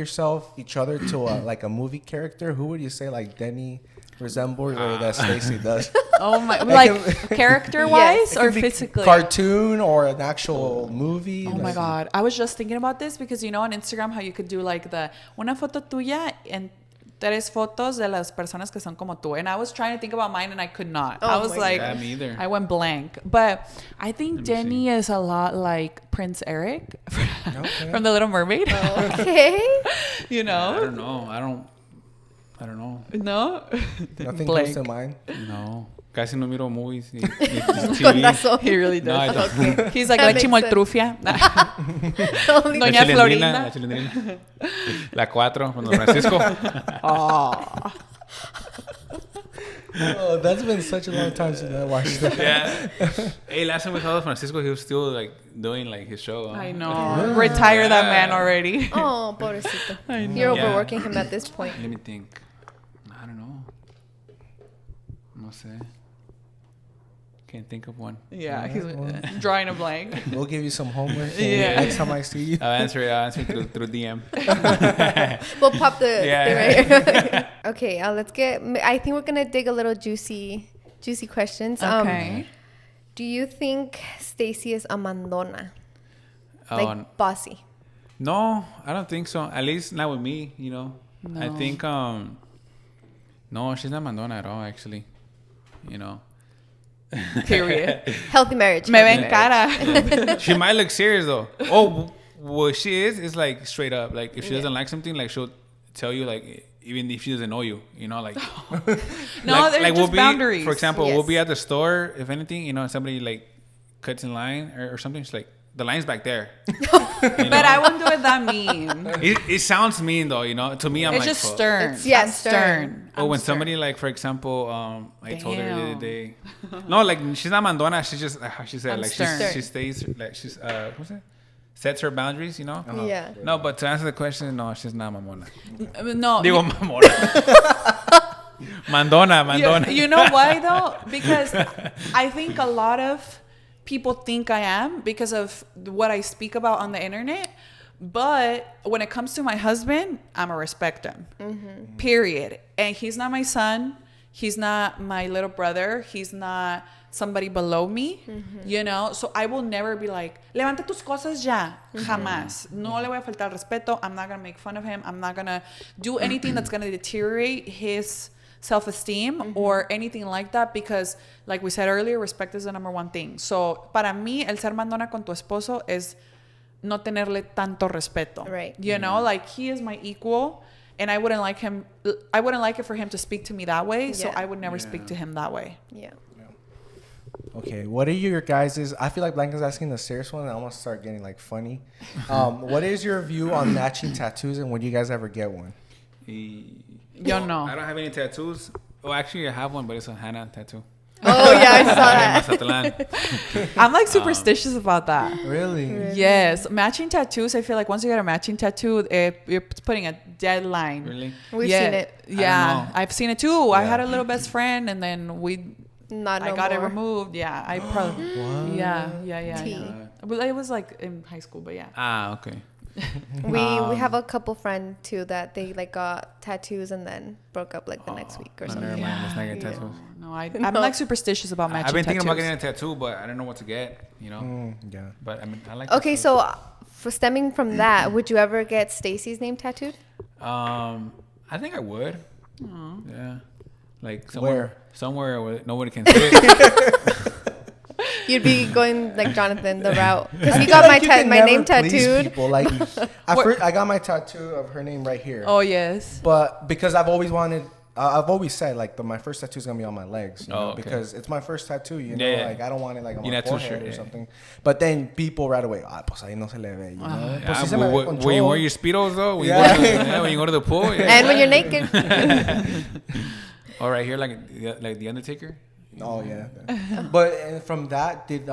Speaker 1: each other to like a movie character, who would you say, like, Deni resembles or that Stacey does?
Speaker 3: Oh my! Like, character wise or physically?
Speaker 1: Cartoon or an actual movie?
Speaker 3: Oh my God! I was just thinking about this because, you know, on Instagram how you could do like una foto tuya and 3 fotos de las personas que son como tú. And I was trying to think about mine and I could not. I was like,
Speaker 4: me either.
Speaker 3: I went blank. But I think Deni is a lot like Prince Eric from The Little Mermaid.
Speaker 2: Okay.
Speaker 3: You know?
Speaker 4: I don't know. I don't know.
Speaker 3: No?
Speaker 1: Nothing comes to mind?
Speaker 4: No. Casi no miro movies.
Speaker 3: He really does.
Speaker 4: No,
Speaker 3: okay. He's like la chimoltrufia. Doña Florinda.
Speaker 4: La chilindrina. La 4 con Don Francisco.
Speaker 1: Oh, that's been such a long time since I watched that.
Speaker 4: Hey, last time we saw Don Francisco, he was still like doing like his show.
Speaker 3: I know. Retire that man already.
Speaker 2: Oh, pobrecito. You're overworking him at this point.
Speaker 4: Let me think. I don't know. No sé. Can't think of one.
Speaker 3: Yeah, he's drawing a blank.
Speaker 1: We'll give you some homework next time I see you.
Speaker 4: I'll answer it through DM.
Speaker 2: We'll pop the thing right here. Okay, let's get. I think we're gonna dig a little juicy juicy questions.
Speaker 3: Okay.
Speaker 2: Do you think Stacey is a mandona? Like bossy?
Speaker 4: No, I don't think so. At least not with me, you know. No. I think no, she's not mandona at all, actually. You know.
Speaker 3: Period.
Speaker 2: Healthy marriage.
Speaker 3: Me ven cara.
Speaker 4: Yeah. She might look serious though. Oh, what she is like straight up. Like if she doesn't like something, like she'll tell you, like even if she doesn't know you, you know, like.
Speaker 3: No,
Speaker 4: like,
Speaker 3: there's
Speaker 4: like
Speaker 3: just boundaries.
Speaker 4: For example, we'll be at the store. If anything, you know, somebody like cuts in line or something. She's like, the line's back there. You know?
Speaker 3: But I wouldn't do it that mean.
Speaker 4: It sounds mean though, you know. To me, I'm
Speaker 3: it's
Speaker 4: like,
Speaker 3: just stern.
Speaker 2: It's,
Speaker 3: stern.
Speaker 4: Or when somebody, like, for example, I told her the other day. No, like, she's not mandona. She's just, how she said, like, she stays, like, she's, what's it? Sets her boundaries, you know?
Speaker 2: Uh-huh. Yeah.
Speaker 4: No, but to answer the question, no, she's not mamona.
Speaker 3: No.
Speaker 4: Digo mamona. Mandona.
Speaker 3: You know why, though? Because I think a lot of people think I am because of what I speak about on the internet. But when it comes to my husband, I'm a respect him. Mm-hmm. Period. And he's not my son. He's not my little brother. He's not somebody below me. Mm-hmm. You know? So I will never be like, levanta tus cosas ya. Mm-hmm. Jamás. No le voy a faltar respeto. I'm not going to make fun of him. I'm not going to do anything that's going to deteriorate his self-esteem or anything like that, because like we said earlier, respect is the number one thing. So para mí el ser mandona con tu esposo es no tenerle tanto respeto,
Speaker 2: right?
Speaker 3: You know, like he is my equal and I wouldn't like it for him to speak to me that way. So I would never speak to him that way.
Speaker 1: Okay, what are your guys's? I feel like Blanca's asking the serious one, and I'm gonna start getting like funny. What is your view on matching tattoos, and would you guys ever get one?
Speaker 3: Yo no.
Speaker 4: I don't have any tattoos. Oh, actually, I have one, but it's a Hannah tattoo.
Speaker 2: Oh yeah, I saw that.
Speaker 3: I'm like superstitious about that.
Speaker 1: Really?
Speaker 3: Yes. Matching tattoos, I feel like once you get a matching tattoo, you're putting a deadline.
Speaker 4: Really?
Speaker 2: We've seen it.
Speaker 3: Yeah, I've seen it too. I had a little best friend, and then I got it removed. Yeah, I probably. Yeah. Well, it was like in high school, but yeah.
Speaker 4: Ah, okay.
Speaker 2: We have a couple friends too that they like got tattoos and then broke up like the next week or something.
Speaker 4: Never mind. Let's not get tattoos.
Speaker 3: No, I'm like superstitious about matching tattoos.
Speaker 4: I've been thinking about getting a tattoo, but I don't know what to get. You know.
Speaker 1: Yeah.
Speaker 4: But I mean, I like.
Speaker 2: Okay, so for stemming from that, would you ever get Stacey's name tattooed?
Speaker 4: I think I would. Yeah. Like
Speaker 1: somewhere
Speaker 4: where nobody can see it.
Speaker 2: You'd be going like Jonathan the route, because he got my name tattooed.
Speaker 1: People. Like I got my tattoo of her name right here.
Speaker 3: Oh yes.
Speaker 1: But because I've always said like my first tattoo is gonna be on my legs, you know, because it's my first tattoo. You know, like I don't want it like on my forehead or something. But then people right away, pues ahí no se le ve, you know.
Speaker 4: When you wear your speedos though, when you go to the pool,
Speaker 2: and when you're naked.
Speaker 4: Or right here, like the Undertaker.
Speaker 1: Oh yeah. But from that, did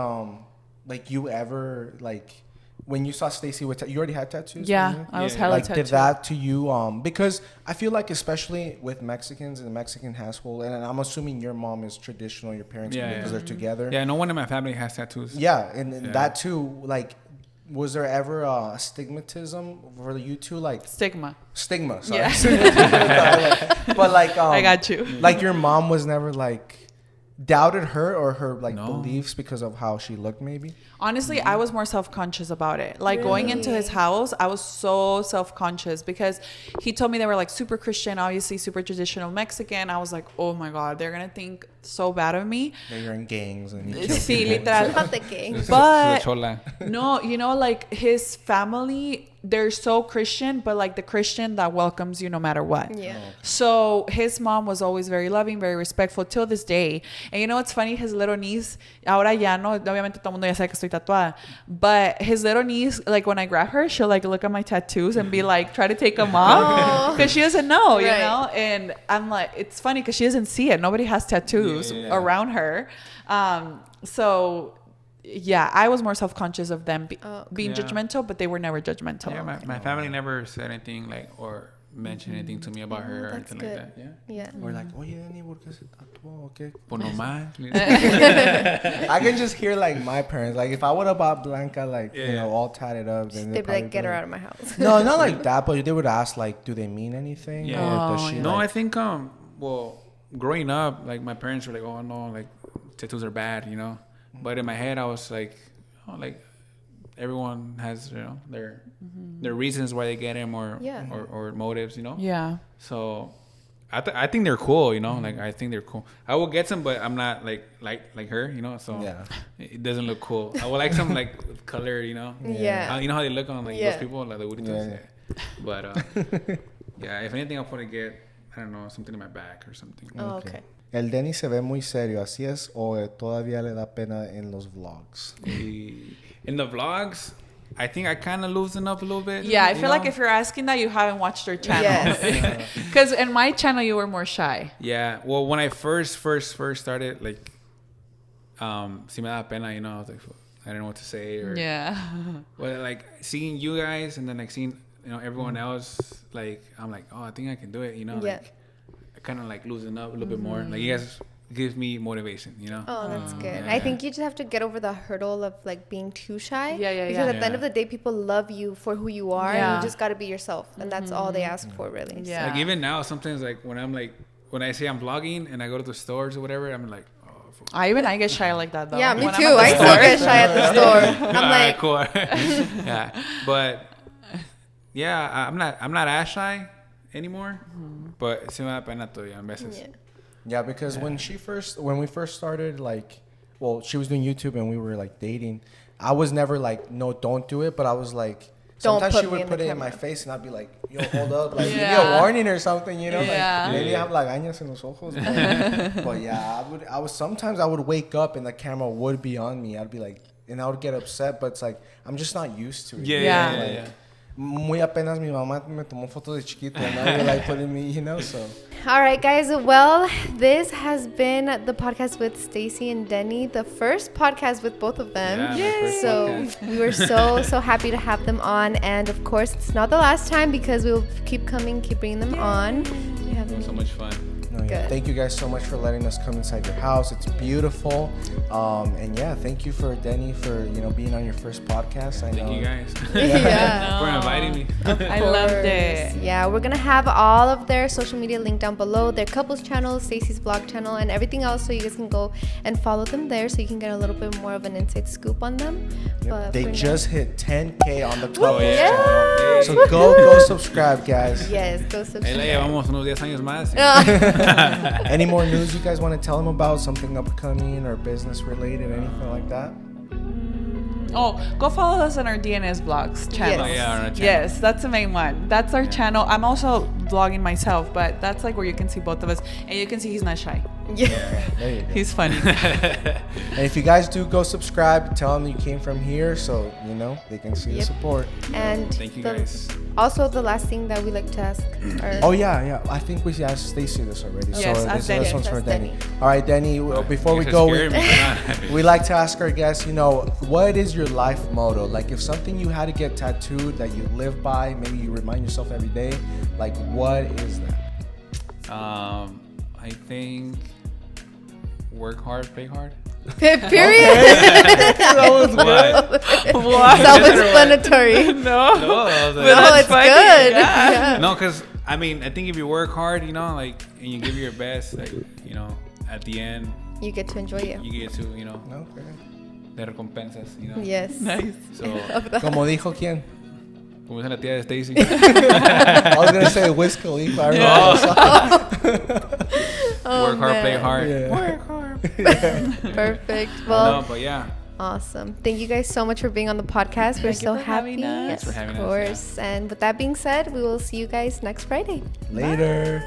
Speaker 1: like you ever like when you saw Stacey with you already had tattoos?
Speaker 3: Yeah, I was hella tattooed.
Speaker 1: Did that to you? Because I feel like especially with Mexicans in the Mexican household, and I'm assuming your mom is traditional, your parents because they're together.
Speaker 4: Yeah, no one in my family has tattoos.
Speaker 1: Yeah, and that too. Like, was there ever a stigmatism for you two? Like
Speaker 3: stigma.
Speaker 1: Sorry.
Speaker 3: Yeah.
Speaker 1: But like,
Speaker 3: I got you.
Speaker 1: Like your mom was never like doubted her or her like beliefs because of how she looked, maybe?
Speaker 3: Honestly, I was more self-conscious about it. Like going into his house, I was so self-conscious because he told me they were like super Christian, obviously super traditional Mexican. I was like, oh my God, they're gonna think so bad of me.
Speaker 1: That you're in gangs and
Speaker 3: sí, literal.
Speaker 2: Not the gangs.
Speaker 3: But no, you know, like his family, they're so Christian, but like the Christian that welcomes you no matter what.
Speaker 2: Yeah.
Speaker 3: So his mom was always very loving, very respectful till this day. And you know what's funny? His little niece, ahora ya no, obviamente todo el mundo ya sabe que estoy tatuada, but his little niece, like when I grab her, she'll like look at my tattoos and be like, try to take them off because she doesn't know, you know? And I'm like, it's funny because she doesn't see it. Nobody has tattoos around her. So yeah, I was more self-conscious of them being judgmental, but they were never judgmental.
Speaker 4: Yeah, my family never said anything like or mentioned anything to me about her or anything
Speaker 2: good.
Speaker 4: like that.
Speaker 1: Yeah. Or like, oye, Deni, ¿por qué se tatuó? Okay.
Speaker 4: Pues no más.
Speaker 1: I can just hear like my parents. Like if I would have bought Blanca like you know all tatted up, then
Speaker 2: they'd be like, get her out of my house.
Speaker 1: No, not like that. But they would ask like, do they mean anything?
Speaker 4: Yeah.
Speaker 1: Or does she?
Speaker 4: No,
Speaker 1: like,
Speaker 4: I think well, growing up, like my parents were like, oh no, like tattoos are bad, you know. But in my head, I was like, oh, like everyone has, you know, their reasons why they get them or motives, you know.
Speaker 3: Yeah.
Speaker 4: So I think they're cool, you know. Like I think they're cool. I will get some, but I'm not like her, you know. So it doesn't look cool. I would like some like color, you know.
Speaker 2: Yeah.
Speaker 4: You know how they look on like those people, like the burritos. Yeah. But yeah, if anything, I'll probably get, I don't know, something in my back or something.
Speaker 2: Oh, okay.
Speaker 1: El Deni se ve muy serio, ¿así es? ¿O todavía le da pena en los vlogs?
Speaker 4: In the vlogs, I think I kind of loosen up a little bit.
Speaker 3: Yeah, I feel like if you're asking that, you haven't watched our channel. Because in my channel, you were more shy.
Speaker 4: Yeah. Well, when I first started, like, si me daba pena, you know, I was like, I don't know what to say. Or, well, like, seeing you guys and then, like, seeing, you know, everyone else, like, I'm like, oh, I think I can do it, you know? Like, I kind of, like, loosen up a little bit more. Like, you guys gives me motivation, you know.
Speaker 2: Oh, that's good. I think you just have to get over the hurdle of like being too shy. Because at the end of the day, people love you for who you are, and you just got to be yourself, and that's all they ask for, really.
Speaker 3: Yeah.
Speaker 4: Like even now, sometimes like when I say I'm vlogging and I go to the stores or whatever, I'm like, oh.
Speaker 3: I get shy like that though.
Speaker 2: Yeah, me too. I still get shy at the store. I'm like,
Speaker 4: cool. Yeah, but yeah, I'm not as shy anymore. But se me da pena todavía en veces.
Speaker 1: Yeah, because when we first started, like, well, she was doing YouTube and we were like dating. I was never like, no, don't do it. But I was like, sometimes she would put it in my face and I'd be like, yo, hold up, like, give me a warning or something, you know? Like, maybe I have lagañas en los ojos. But yeah, sometimes I would wake up and the camera would be on me. I'd be like, and I would get upset, but it's like, I'm just not used to it.
Speaker 4: Yeah.
Speaker 1: Muy apenas mi mamá me tomó fotos de chiquito and now you're like putting me, you know, so.
Speaker 2: All right, guys. Well, this has been the podcast with Stacey and Deni, the first podcast with both of them.
Speaker 4: Yeah,
Speaker 2: so we were so happy to have them on. And of course, it's not the last time because we'll keep bringing them on. We have
Speaker 4: so much fun.
Speaker 1: Thank you guys so much for letting us come inside your house. It's beautiful. And yeah, thank you for Deni for, you know, being on your first podcast.
Speaker 4: Thank you guys
Speaker 2: for
Speaker 4: inviting me.
Speaker 3: I loved it.
Speaker 2: Yeah, we're gonna have all of their social media linked down below, their couples channel, Stacey's vlog channel, and everything else, so you guys can go and follow them there, so you can get a little bit more of an inside scoop on them. But
Speaker 1: they just hit 10K on the couples channel. So go subscribe, guys.
Speaker 2: Yes, go subscribe.
Speaker 4: Llevamos unos 10 años más.
Speaker 1: Any more news you guys want to tell them about? Something upcoming or business related, anything like that?
Speaker 3: Oh, go follow us on our DNS vlogs channel.
Speaker 2: Yes.
Speaker 4: On our channel.
Speaker 3: Yes, that's the main one. That's our channel. I'm also vlogging myself, but that's like where you can see both of us, and you can see he's not shy.
Speaker 2: Yeah.
Speaker 1: There you go.
Speaker 3: He's funny.
Speaker 1: And if you guys do, go subscribe. Tell them you came from here, so you know they can see the support.
Speaker 2: And
Speaker 4: thank you guys.
Speaker 2: Also, the last thing that we like to ask.
Speaker 1: Oh yeah. I think we asked Stacey this already.
Speaker 3: Yes,
Speaker 1: so this one's for Deni. All right, Deni. Before we
Speaker 4: You
Speaker 1: go,
Speaker 4: scared me.
Speaker 1: we like to ask our guests, you know, what is your life motto? Like, if something you had to get tattooed that you live by, maybe you remind yourself every day. Like, what is that?
Speaker 4: I think work hard, play hard.
Speaker 2: Period.
Speaker 1: That was good.
Speaker 3: What?
Speaker 2: Self-explanatory.
Speaker 3: No,
Speaker 2: it's
Speaker 3: funny.
Speaker 2: good.
Speaker 3: Yeah.
Speaker 4: No, because I mean, I think if you work hard, you know, like, and you give your best, like, you know, at the end,
Speaker 2: You get to enjoy it.
Speaker 4: you get to, you know,
Speaker 1: Okay.
Speaker 4: de recompensas, you know.
Speaker 2: Yes.
Speaker 3: Nice.
Speaker 4: So,
Speaker 1: Como dijo quién?
Speaker 4: como dice la tía de Stacey.
Speaker 1: I was gonna say Wiz Khalifa. I remember.
Speaker 4: Work hard, play hard.
Speaker 1: Yeah.
Speaker 3: Work hard.
Speaker 2: Perfect. Well,
Speaker 4: No, but yeah.
Speaker 2: awesome. Thank you guys so much for being on the podcast. We're
Speaker 3: Thank you
Speaker 2: so
Speaker 3: for
Speaker 2: happy.
Speaker 3: having us.
Speaker 4: Thanks for having
Speaker 2: of
Speaker 4: us,
Speaker 2: course. And with that being said, we will see you guys next Friday.
Speaker 1: Later.